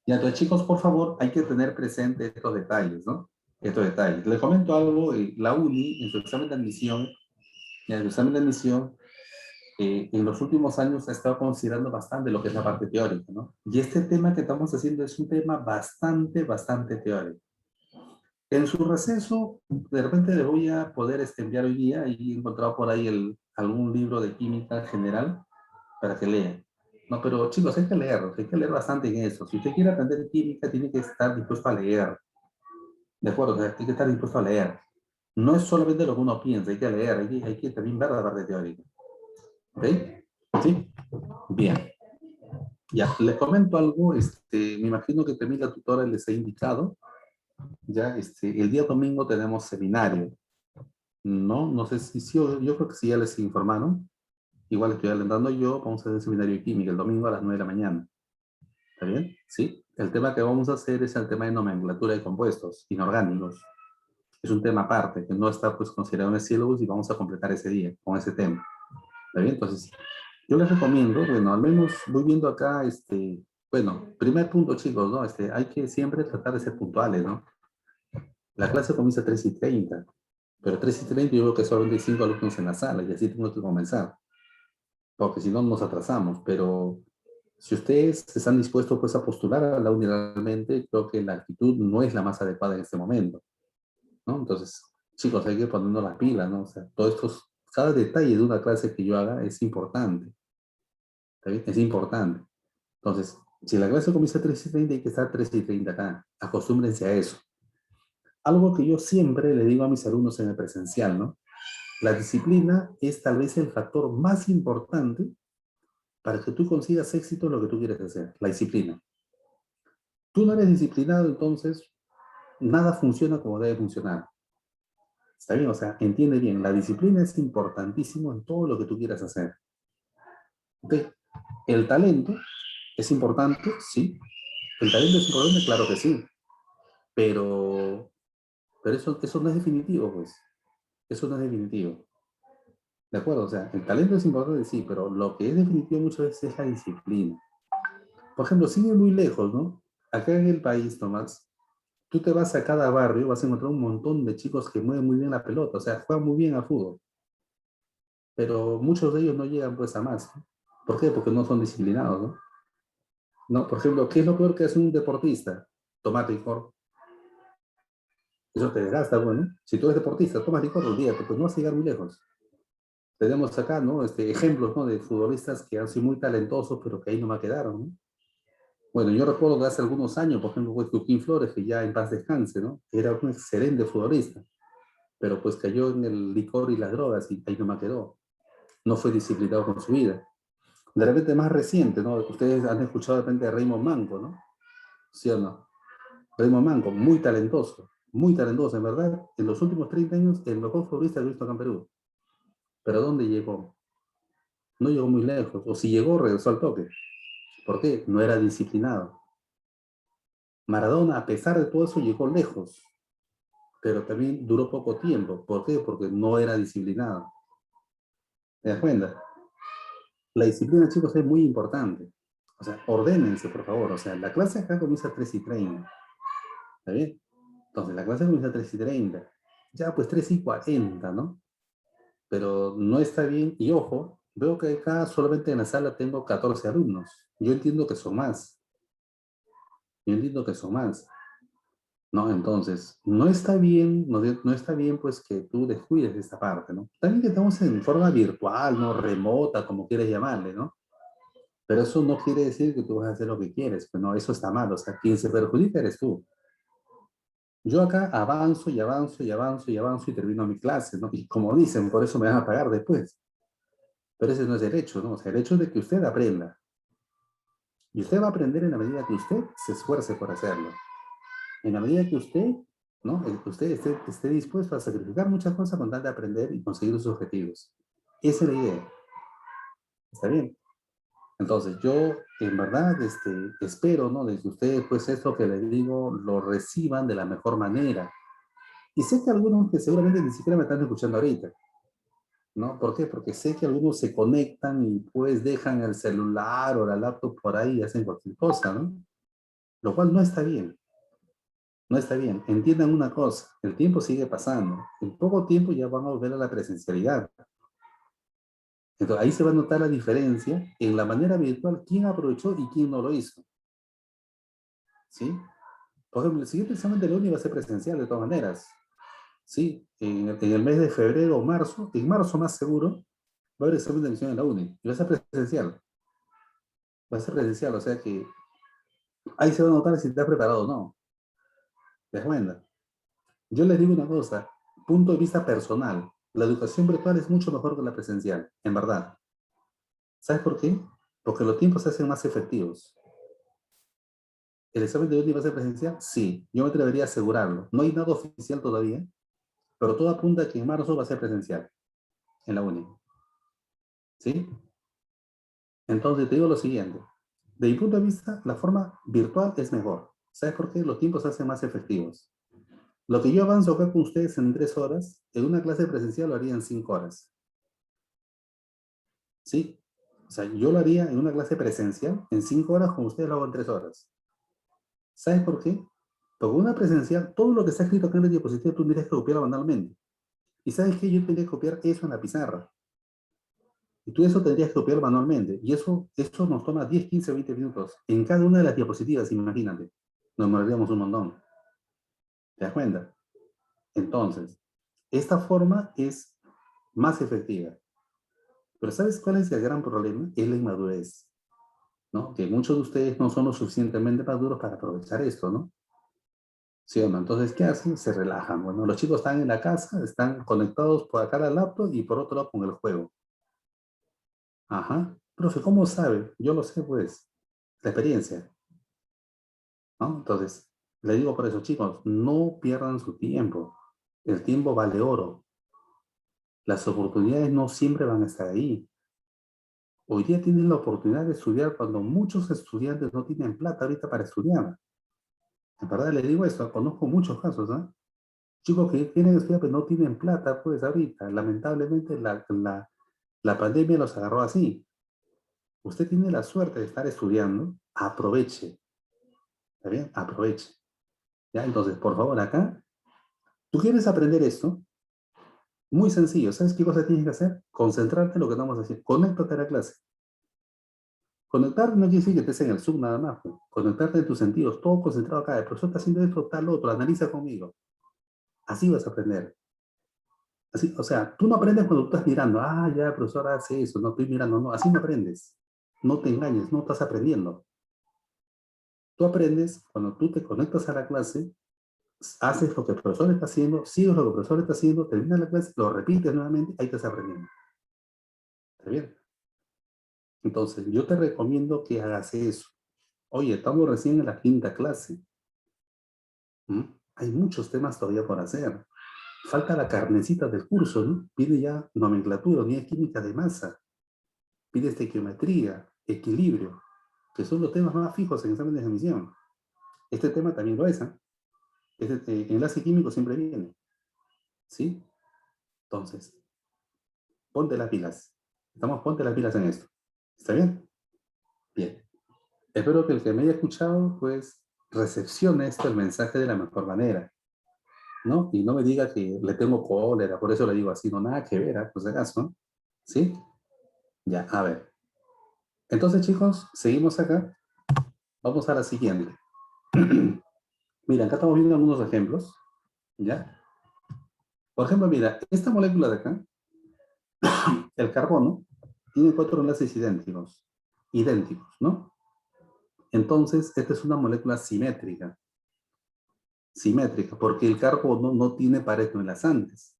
Y entonces, chicos, por favor, hay que tener presente estos detalles, ¿no? Estos detalles. Les comento algo, la UNI, en su examen de admisión, en los últimos años ha estado considerando bastante lo que es la parte teórica, ¿no? Y este tema que estamos haciendo es un tema bastante teórico. En su receso, de repente le voy a poder enviar hoy día, y he encontrado por ahí algún libro de química general para que lean. No, pero chicos, hay que leer bastante en eso. Si usted quiere aprender química, tiene que estar dispuesto a leer. ¿De acuerdo? Tiene que estar dispuesto a leer. No es solamente lo que uno piensa, hay que leer, hay que también ver la parte teórica. ¿Ok? ¿Sí? Bien. Ya, les comento algo, me imagino que también la tutora les ha indicado, ya, el día domingo tenemos seminario, ¿no? No sé si yo creo que sí ya les informaron, igual estoy alentando yo, vamos a hacer el seminario de química el domingo a las 9 de la mañana, ¿está bien? Sí, el tema que vamos a hacer es el tema de nomenclatura de compuestos inorgánicos, es un tema aparte, que no está pues considerado en el syllabus y vamos a completar ese día con ese tema, ¿está bien? Entonces, yo les recomiendo, bueno, al menos voy viendo acá, bueno, primer punto, chicos, ¿no? Hay que siempre tratar de ser puntuales, ¿no? La clase comienza a 3:30, pero 3:30 yo veo que solamente hay 5 alumnos en la sala y así tengo que comenzar, porque si no nos atrasamos, pero si ustedes están dispuestos pues a postular a la realmente, creo que la actitud no es la más adecuada en este momento, ¿no? Entonces, chicos, hay que ir poniendo las pilas, ¿no? O sea, cada detalle de una clase que yo haga es importante, ¿está bien? Es importante. Entonces, si la clase comienza a 3:30, hay que estar 3:30 acá. Acostúmbrense a eso. Algo que yo siempre le digo a mis alumnos en el presencial, ¿no? La disciplina es tal vez el factor más importante para que tú consigas éxito en lo que tú quieres hacer. La disciplina. Tú no eres disciplinado, entonces nada funciona como debe funcionar. ¿Está bien? O sea, entiende bien. La disciplina es importantísimo en todo lo que tú quieras hacer. ¿Ok? El talento es importante, sí. El talento es importante, claro que sí. Pero eso no es definitivo, pues. Eso no es definitivo. ¿De acuerdo? O sea, el talento es importante, sí, pero lo que es definitivo muchas veces es la disciplina. Por ejemplo, sigue muy lejos, ¿no? Acá en el país, Tomás, tú te vas a cada barrio, vas a encontrar un montón de chicos que mueven muy bien la pelota, o sea, juegan muy bien al fútbol, pero muchos de ellos no llegan pues a más, ¿no? ¿Por qué? Porque no son disciplinados, ¿no? No, por ejemplo, ¿qué es lo peor que hace un deportista? Tomar licor. Eso te desgasta, bueno. Si tú eres deportista, tomas licor, olvídate, pues no vas a llegar muy lejos. Tenemos acá, ¿no? Ejemplos, ¿no? De futbolistas que han sido muy talentosos, pero que ahí no me quedaron, ¿no? Bueno, yo recuerdo que hace algunos años, por ejemplo, fue Joaquín Flores, que ya en paz descanse, ¿no? Era un excelente futbolista, pero pues cayó en el licor y las drogas y ahí no me quedó. No fue disciplinado con su vida. De repente más reciente, ¿no? Ustedes han escuchado de repente a Raymond Manco, ¿no? ¿Sí o no? Raymond Manco, muy talentoso, en verdad. En los últimos 30 años, el mejor futbolista que he visto acá en Perú. Pero ¿dónde llegó? No llegó muy lejos. O si llegó, regresó al toque. ¿Por qué? No era disciplinado. Maradona, a pesar de todo eso, llegó lejos. pero también duró poco tiempo. ¿Por qué? Porque no era disciplinado. ¿Te das cuenta? La disciplina, chicos, es muy importante. O sea, ordénense, por favor. O sea, la clase acá comienza a 3:30. ¿Está bien? Entonces, la clase comienza a 3:30. Ya, pues 3:40, ¿no? Pero no está bien. Y ojo, veo que acá solamente en la sala tengo 14 alumnos. Yo entiendo que son más. Yo entiendo que son más. No, entonces, no está bien, no está bien pues que tú descuides esta parte, ¿no? También que estamos en forma virtual, ¿no? Remota, como quieres llamarle, ¿no? Pero eso no quiere decir que tú vas a hacer lo que quieres, pues no, eso está mal, o sea, quien se perjudica eres tú. Yo acá avanzo y avanzo y avanzo y avanzo y termino mi clase, ¿no? Y como dicen, por eso me van a pagar después. Pero ese no es el hecho, ¿no? O sea, el hecho es de que usted aprenda. Y usted va a aprender en la medida que usted se esfuerce por hacerlo. En la medida que usted, ¿no? Que usted esté dispuesto a sacrificar muchas cosas con tal de aprender y conseguir sus objetivos. Esa es la idea. ¿Está bien? Entonces, yo en verdad espero, ¿no? De que ustedes, pues, esto que les digo, lo reciban de la mejor manera. Y sé que algunos que seguramente ni siquiera me están escuchando ahorita, ¿no? ¿Por qué? Porque sé que algunos se conectan y pues dejan el celular o la laptop por ahí y hacen cualquier cosa, ¿no? Lo cual no está bien. No está bien. Entiendan una cosa, el tiempo sigue pasando. En poco tiempo ya vamos a volver a la presencialidad. Entonces ahí se va a notar la diferencia en la manera virtual, quién aprovechó y quién no lo hizo. ¿Sí? Por ejemplo, el siguiente examen de la uni va a ser presencial de todas maneras. ¿Sí? En el mes de febrero o marzo, en marzo más seguro, va a haber examen de admisión en la uni. Y va a ser presencial. Va a ser presencial, o sea que ahí se va a notar si está preparado o no. ¿Te das cuenta? Yo les digo una cosa, punto de vista personal, la educación virtual es mucho mejor que la presencial, en verdad. ¿Sabes por qué? Porque los tiempos se hacen más efectivos. ¿El examen de uni va a ser presencial? Sí, yo me atrevería a asegurarlo. No hay nada oficial todavía, pero todo apunta a que en marzo va a ser presencial, en la uni. ¿Sí? Entonces te digo lo siguiente. De mi punto de vista, la forma virtual es mejor. ¿Sabes por qué? Los tiempos se hacen más efectivos. Lo que yo avanzo acá con ustedes en 3 horas, en una clase presencial lo haría en 5 horas. ¿Sí? O sea, yo lo haría en una clase presencial en 5 horas, como ustedes lo hago en 3 horas. ¿Sabes por qué? Porque una presencial, todo lo que está escrito acá en la diapositiva, tú tendrías que copiarlo manualmente. ¿Y sabes qué? Yo tendría que copiar eso en la pizarra. Y tú eso tendrías que copiar manualmente. Y eso nos toma 10, 15, 20 minutos. En cada una de las diapositivas, imagínate. Nos demoraríamos un montón. ¿Te das cuenta? Entonces, esta forma es más efectiva. Pero ¿sabes cuál es el gran problema? Es la inmadurez, ¿no? Que muchos de ustedes no son lo suficientemente maduros para aprovechar esto, ¿no? ¿Sí o no? Entonces, ¿qué hacen? Se relajan. Bueno, los chicos están en la casa, están conectados por acá al laptop y por otro lado con el juego. Ajá. Profe, ¿cómo sabe? Yo lo sé, pues, la experiencia, ¿no? Entonces, le digo por eso, chicos, no pierdan su tiempo. El tiempo vale oro. Las oportunidades no siempre van a estar ahí. Hoy día tienen la oportunidad de estudiar cuando muchos estudiantes no tienen plata ahorita para estudiar. En verdad les digo esto, conozco muchos casos, ¿eh? Chicos que quieren estudiar pero no tienen plata, pues ahorita. Lamentablemente la pandemia los agarró así. Usted tiene la suerte de estar estudiando, aproveche. ¿Está bien? Aproveche. ¿Ya? Entonces, por favor, acá, ¿tú quieres aprender esto? Muy sencillo. ¿Sabes qué cosa tienes que hacer? Concentrarte en lo que estamos haciendo. Conéctate a la clase. Conectarte no quiere decir que estés en el Zoom nada más. Pues. Conectarte en tus sentidos, todo concentrado acá. El profesor está haciendo esto, tal otro, analiza conmigo. Así vas a aprender. Así, o sea, tú no aprendes cuando tú estás mirando. Ah, ya, el profesor hace eso, no estoy mirando. No, así no aprendes. No te engañes, no estás aprendiendo. Tú aprendes cuando tú te conectas a la clase, haces lo que el profesor está haciendo, sigues lo que el profesor está haciendo, terminas la clase, lo repites nuevamente, ahí te estás aprendiendo. ¿Está bien? Entonces, yo te recomiendo que hagas eso. Oye, estamos recién en la quinta clase. ¿Mm? Hay muchos temas todavía por hacer. Falta la carnecita del curso, ¿no? Pide ya nomenclatura, unidad química de masa, pide estequiometría, equilibrio, que son los temas más fijos en exámenes de admisión. Este tema también lo es, ¿eh? Ese enlace químico siempre viene, ¿sí? Entonces, ponte las pilas. Ponte las pilas en esto. ¿Está bien? Bien. Espero que el que me haya escuchado, pues, recepcione esto, el mensaje de la mejor manera, ¿no? Y no me diga que le tengo cólera, por eso le digo así, no, nada que ver, por si acaso, ¿no? ¿Sí? Ya, a ver. Entonces, chicos, seguimos acá. Vamos a la siguiente. Mira, acá estamos viendo algunos ejemplos, ¿ya? Por ejemplo, mira, esta molécula de acá, el carbono, tiene 4 enlaces idénticos, ¿no? Entonces, esta es una molécula simétrica, porque el carbono no tiene pares no enlazantes.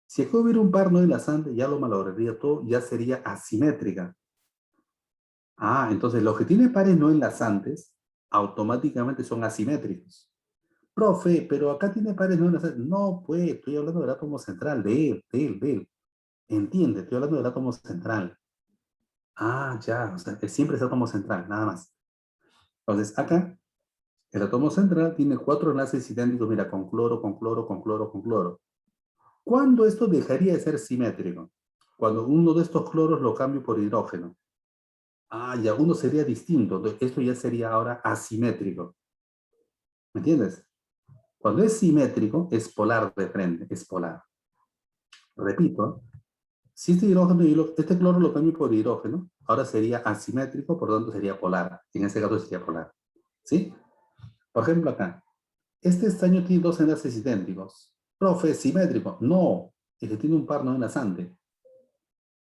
Si aquí hubiera un par no enlazante, ya lo malograría todo, ya sería asimétrica. Ah, entonces los que tienen pares no enlazantes, automáticamente son asimétricos. Profe, pero acá tiene pares no enlazantes. No, pues, estoy hablando del átomo central, de él. Entiende, estoy hablando del átomo central. Ah, ya, o sea, siempre es átomo central, nada más. Entonces, acá, el átomo central tiene 4 enlaces idénticos, mira, con cloro, con cloro, con cloro, con cloro. ¿Cuándo esto dejaría de ser simétrico? Cuando uno de estos cloros lo cambio por hidrógeno. Ah, ya, uno sería distinto. Entonces, esto ya sería ahora asimétrico. ¿Me entiendes? Cuando es simétrico, es polar de frente, es polar. Repito, si este cloro lo cambio por hidrógeno, ahora sería asimétrico, por lo tanto sería polar. En este caso sería polar. ¿Sí? Por ejemplo, acá. Este estaño tiene 2 enlaces idénticos. Profe, ¿es simétrico? No, es que tiene un par no enlazante.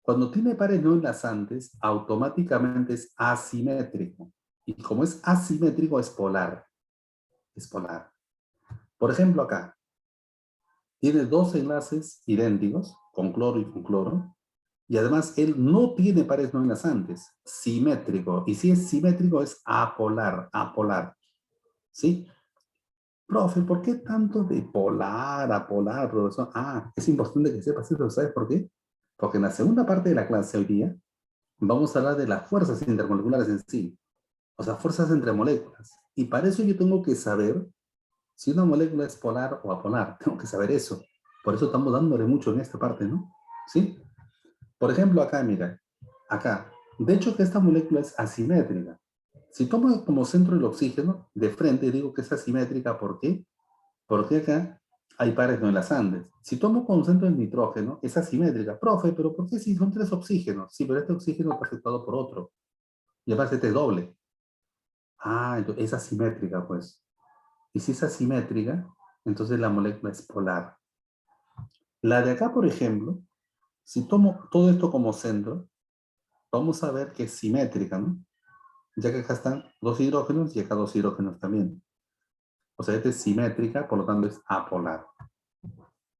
Cuando tiene pares no enlazantes, automáticamente es asimétrico. Y como es asimétrico, es polar. Es polar. Por ejemplo, acá, tiene 2 enlaces idénticos, con cloro y con cloro, y además él no tiene pares no enlazantes, simétrico. Y si es simétrico, es apolar. ¿Sí? Profe, ¿por qué tanto de polar, apolar, profesor? Ah, es importante que sepas eso, ¿sabes por qué? Porque en la segunda parte de la clase hoy día vamos a hablar de las fuerzas intermoleculares en sí, o sea, fuerzas entre moléculas. Y para eso yo tengo que saber si una molécula es polar o apolar. Tengo que saber eso. Por eso estamos dándole mucho en esta parte, ¿no? ¿Sí? Por ejemplo, acá, mira, acá. De hecho, que esta molécula es asimétrica. Si tomo como centro el oxígeno, de frente digo que es asimétrica, ¿por qué? Porque acá hay pares no enlazantes. Si tomo como centro el nitrógeno, es asimétrica. Profe, ¿pero por qué si son 3 oxígenos? Sí, pero este oxígeno está afectado por otro. Y aparte este es doble. Ah, entonces es asimétrica, pues. Y si es asimétrica, entonces la molécula es polar. La de acá, por ejemplo, si tomo todo esto como centro, vamos a ver que es simétrica, ¿no? Ya que acá están 2 hidrógenos y acá 2 hidrógenos también. O sea, esta es simétrica, por lo tanto es apolar.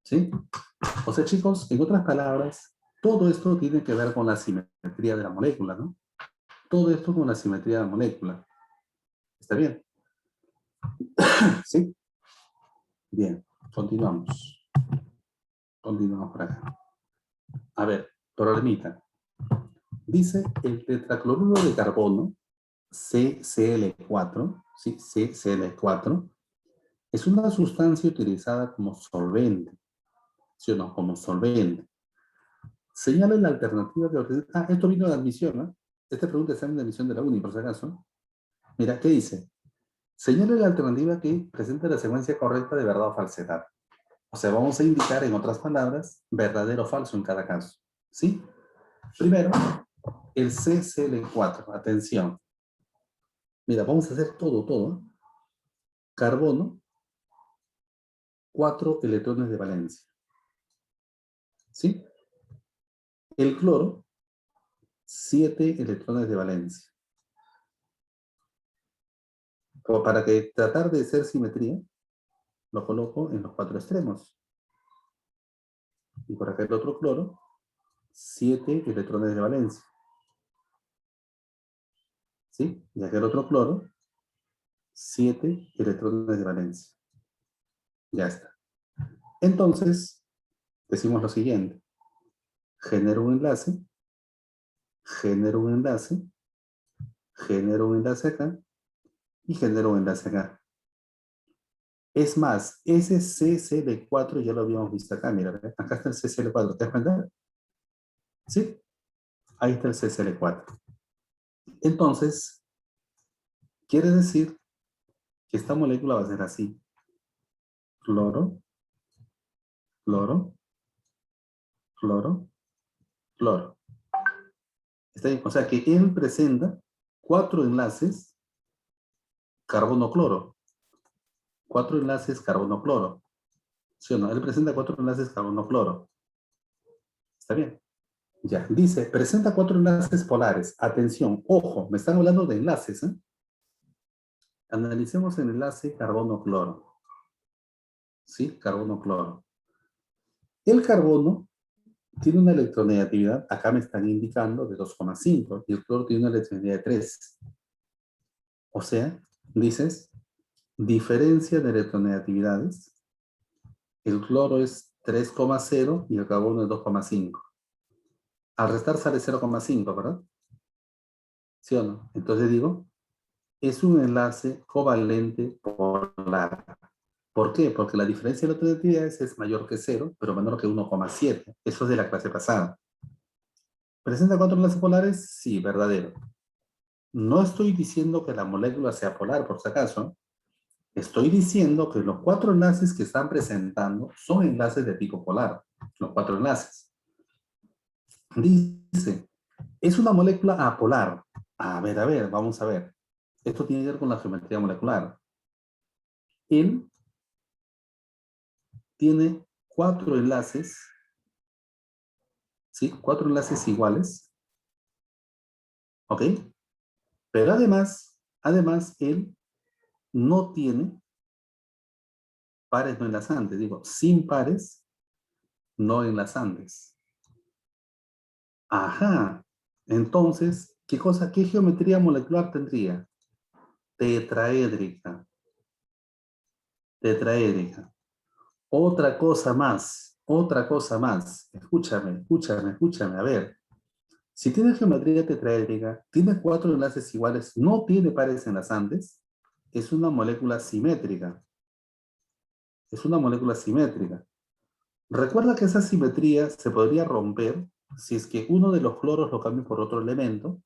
¿Sí? O sea, chicos, en otras palabras, todo esto tiene que ver con la simetría de la molécula, ¿no? Todo esto con la simetría de la molécula. ¿Está bien? ¿Sí? Bien, continuamos. Continuamos por acá. A ver, problemita. Dice el tetracloruro de carbono, CCl4, ¿sí? CCl4, es una sustancia utilizada como solvente, ¿sí o no? Como solvente. Señala la alternativa de... Ah, esto vino de admisión, ¿no? Esta pregunta está en la admisión de la UNI, por si acaso. Mira, ¿qué dice? Señala la alternativa que presenta la secuencia correcta de verdad o falsedad. O sea, vamos a indicar, en otras palabras, verdadero o falso en cada caso. ¿Sí? Primero, el CCl4. Atención. Mira, vamos a hacer todo. Carbono, 4 electrones de valencia. ¿Sí? El cloro, 7 electrones de valencia. Como para que tratar de hacer simetría, lo coloco en los 4 extremos. Y por acá el otro cloro, 7 electrones de valencia. ¿Sí? Y acá el otro cloro, 7 electrones de valencia. Ya está. Entonces, decimos lo siguiente. Genero un enlace, genero un enlace, genero un enlace acá y genero un enlace acá. Es más, ese CCl4 ya lo habíamos visto acá, mira, ¿ve? Acá está el CCl4, ¿te das cuenta? Sí, ahí está el CCl4. Entonces, quiere decir que esta molécula va a ser así. Cloro, cloro, cloro, cloro. Está bien. O sea que él presenta 4 enlaces carbono-cloro. 4 enlaces carbono-cloro. ¿Sí o no? Él presenta 4 enlaces carbono-cloro. ¿Está bien? Ya, dice, presenta 4 enlaces polares. Atención, ojo, me están hablando de enlaces, ¿eh? Analicemos el enlace carbono-cloro. ¿Sí? Carbono-cloro. El carbono tiene una electronegatividad, acá me están indicando, de 2,5 y el cloro tiene una electronegatividad de 3. O sea, dices, diferencia de electronegatividades, el cloro es 3,0 y el carbono es 2,5. Al restar sale 0,5, ¿verdad? ¿Sí o no? Entonces digo, es un enlace covalente polar. ¿Por qué? Porque la diferencia de electronegatividades es mayor que 0, pero menor que 1,7. Eso es de la clase pasada. ¿Presenta 4 enlaces polares? Sí, verdadero. No estoy diciendo que la molécula sea polar, por si acaso. Estoy diciendo que los 4 enlaces que están presentando son enlaces de tipo polar. Los 4 enlaces. Dice, es una molécula apolar. A ver, vamos a ver. Esto tiene que ver con la geometría molecular. Él tiene 4 enlaces, ¿sí? 4 enlaces iguales, ¿ok? Pero además, él no tiene pares no enlazantes. Digo, sin pares no enlazantes. Ajá. Entonces, ¿qué geometría molecular tendría? Tetraédrica. Tetraédrica. Otra cosa más. Escúchame. A ver, si tiene geometría tetraédrica, tiene 4 enlaces iguales, no tiene pares enlazantes, es una molécula simétrica. Es una molécula simétrica. Recuerda que esa simetría se podría romper si es que uno de los cloros lo cambia por otro elemento,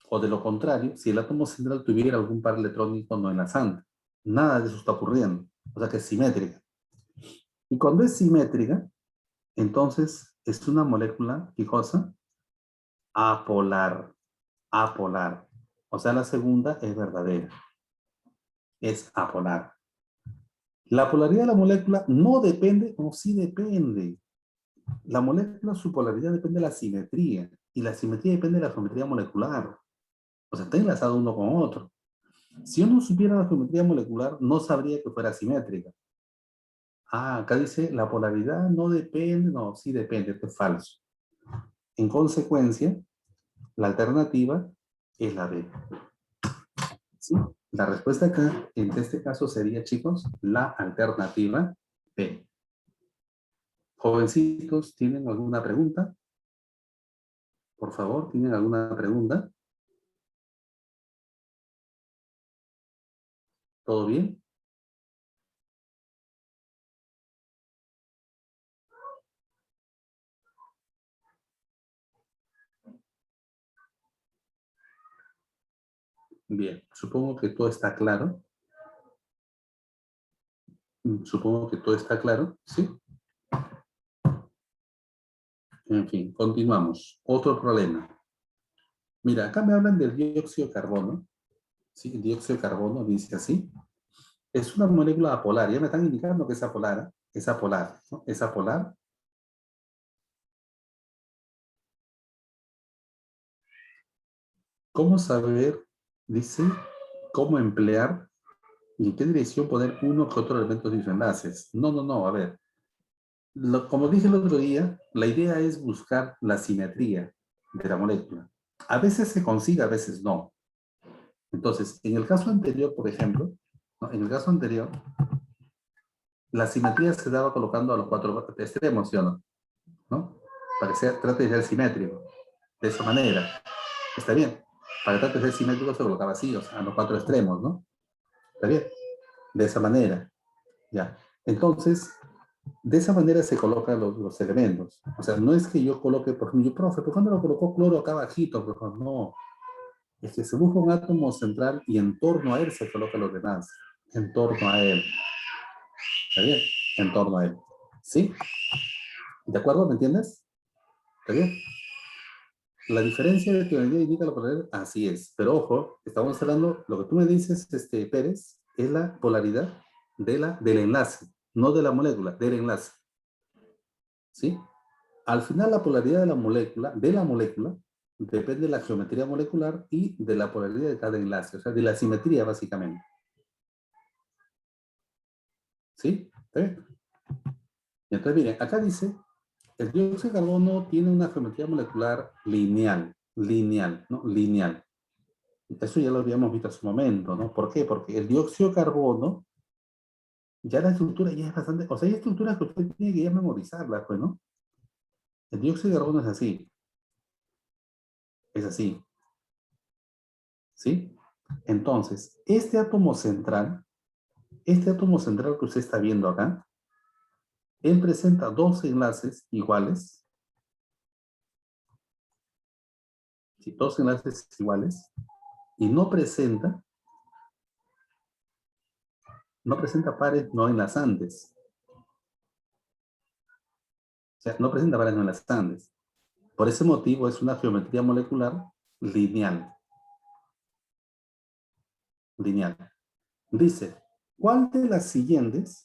o de lo contrario, si el átomo central tuviera algún par electrónico no enlazante. Nada de eso está ocurriendo. O sea que es simétrica. Y cuando es simétrica, entonces es una molécula, ¿qué cosa? Apolar. Apolar. O sea, la segunda es verdadera. Es apolar. La polaridad de la molécula no depende, o sí depende. La molécula, su polaridad depende de la simetría. Y la simetría depende de la geometría molecular. O sea, está enlazado uno con otro. Si uno supiera la geometría molecular, no sabría que fuera simétrica. Ah, acá dice, la polaridad no depende. No, sí depende, esto es falso. En consecuencia, la alternativa es la B. ¿Sí? La respuesta acá, en este caso, sería, chicos, la alternativa B. Jovencitos, ¿tienen alguna pregunta? Por favor, ¿tienen alguna pregunta? ¿Todo bien? Bien, supongo que todo está claro. Supongo que todo está claro, ¿sí? En fin, continuamos. Otro problema. Mira, acá me hablan del dióxido de carbono. ¿Sí? El dióxido de carbono dice así. Es una molécula apolar. Ya me están indicando que es apolar. ¿Eh? Es apolar, ¿no? Es apolar. ¿Cómo saber? Dice, ¿cómo emplear y en qué dirección poner uno que otro elemento de sus enlaces? No, a ver. Como dije el otro día, la idea es buscar la simetría de la molécula. A veces se consigue, a veces no. Entonces, en el caso anterior, por ejemplo, ¿no? En el caso anterior, la simetría se daba colocando a los 4 extremos, ¿sí o no? ¿No? Para que trate de ser simétrico. De esa manera. Está bien. Para que trate de ser simétrico se colocaba así, o sea, a los 4 extremos, ¿no? Está bien. De esa manera. ¿ya? Entonces, de esa manera se colocan los elementos. O sea, no es que yo coloque, por ejemplo, yo, profe, ¿por qué no lo colocó cloro acá abajito? Por favor? No, es que se busca un átomo central y en torno a él se colocan los demás. En torno a él. ¿Está bien? En torno a él. ¿Sí? ¿De acuerdo? ¿Me entiendes? ¿Está bien? La diferencia de que hoy día indica la polaridad, así es. Pero ojo, estamos hablando, lo que tú me dices, Pérez, es la polaridad del enlace, no de la molécula, del enlace. ¿Sí? Al final, la polaridad de la molécula, depende de la geometría molecular y de la polaridad de cada enlace, o sea, de la simetría, básicamente. ¿Sí? ¿Está bien? Entonces, miren, acá dice, el dióxido de carbono tiene una geometría molecular lineal, ¿no? Lineal. Eso ya lo habíamos visto hace un momento, ¿no? ¿Por qué? Porque el dióxido de carbono, ya la estructura ya es bastante, o sea, hay estructuras que usted tiene que ya memorizarlas, pues, ¿no? El dióxido de carbono es así, ¿sí? Entonces, este átomo central que usted está viendo acá, él presenta dos enlaces iguales, ¿sí? Dos enlaces iguales, y no presenta pares no enlazantes. O sea, no presenta pares no enlazantes. Por ese motivo es una geometría molecular lineal. Lineal. Dice, ¿cuál de las siguientes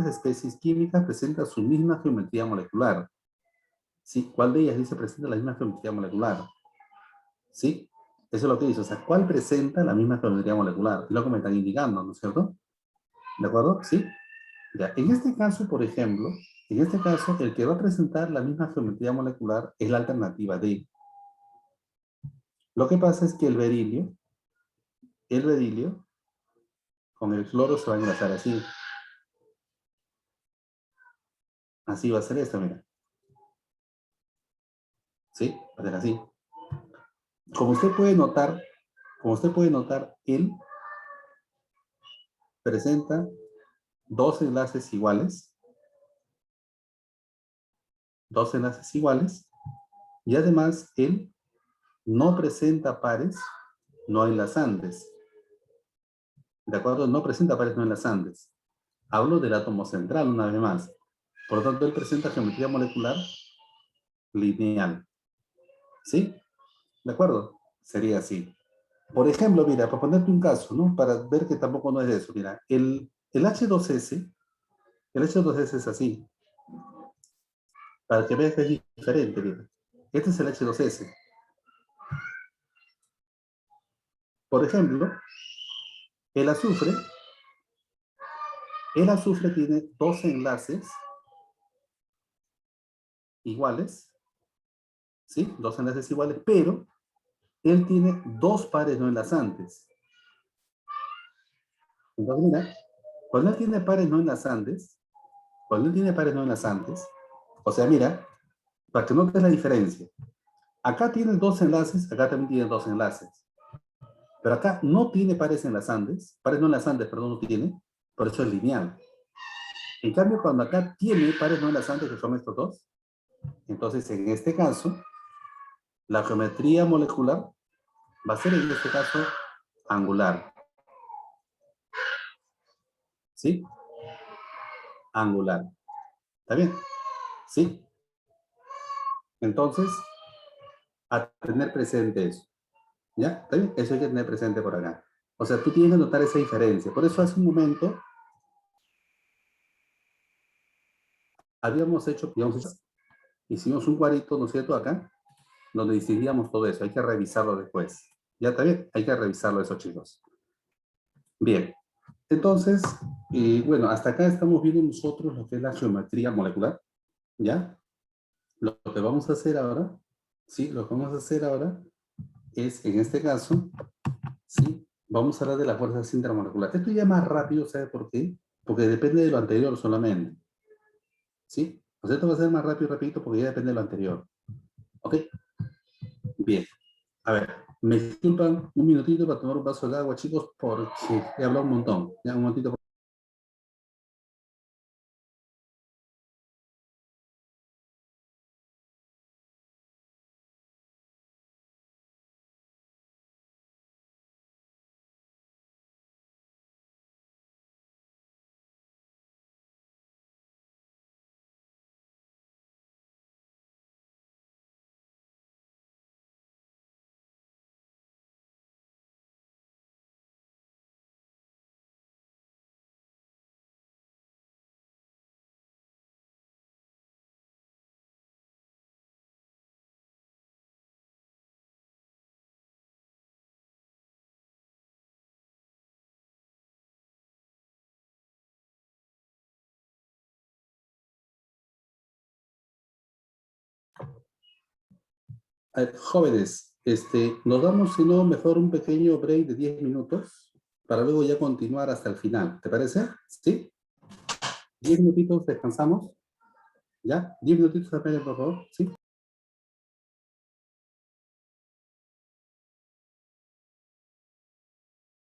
especies químicas presenta su misma geometría molecular? ¿Sí? ¿Cuál de ellas dice presenta la misma geometría molecular? ¿Sí? Eso es lo que dice. O sea, ¿cuál presenta la misma geometría molecular? Es lo que me están indicando, ¿no es cierto? ¿De acuerdo? ¿Sí? Ya. En este caso, por ejemplo, en este caso, el que va a presentar la misma geometría molecular es la alternativa D. Lo que pasa es que el berilio, con el cloro se va a enlazar así. Así va a ser esto, mira. ¿Sí? Va a ser así. Como usted puede notar, él presenta dos enlaces iguales, y además él no presenta pares no enlazantes. ¿De acuerdo? No presenta pares no enlazantes. Hablo del átomo central una vez más. Por lo tanto, él presenta geometría molecular lineal. ¿Sí? ¿De acuerdo? Sería así. Por ejemplo, mira, para ponerte un caso, ¿no? Para ver que tampoco no es eso. Mira, el H2S, el H2S es así. Para que veas que es diferente, mira. Este es el H2S. Por ejemplo, el azufre, el azufre tiene dos enlaces iguales, ¿sí? Dos enlaces iguales, pero él tiene dos pares no enlazantes. Entonces, mira, cuando él tiene pares no enlazantes, o sea, mira, para que notes la diferencia. Acá tiene dos enlaces, acá también tiene dos enlaces. Pero acá no tiene pares no enlazantes, perdón, no tiene, por eso es lineal. En cambio, cuando acá tiene pares no enlazantes, que son estos dos, entonces en este caso, la geometría molecular va a ser en este caso angular. ¿Sí? Angular. ¿Está bien? ¿Sí? Entonces, a tener presente eso. ¿Ya? ¿Está bien? Eso hay que tener presente por acá. O sea, tú tienes que notar esa diferencia. Por eso hace un momento hicimos un cuadrito, ¿no es cierto? Acá, donde distinguíamos todo eso. Hay que revisarlo después. ¿Ya está bien? Hay que revisarlo eso, chicos. Bien. Entonces, bueno, hasta acá estamos viendo nosotros lo que es la geometría molecular. ¿Ya? Lo que vamos a hacer ahora, ¿sí? Lo que vamos a hacer ahora es, en este caso, ¿sí? Vamos a hablar de la fuerza intramolecular. Esto ya más rápido, ¿sabe por qué? Porque depende de lo anterior solamente. ¿Sí? O sea, esto va a ser más rápido, rapidito, porque ya depende de lo anterior. ¿Ok? Bien. A ver, me disculpan un minutito para tomar un vaso de agua, chicos, porque he hablado un montón. Ya, un momentito. Jóvenes, nos damos, si no, mejor un pequeño break de 10 minutos para luego ya continuar hasta el final. ¿Te parece? ¿Sí? 10 minutitos descansamos. ¿Ya? 10 minutitos apenas, por favor. ¿Sí?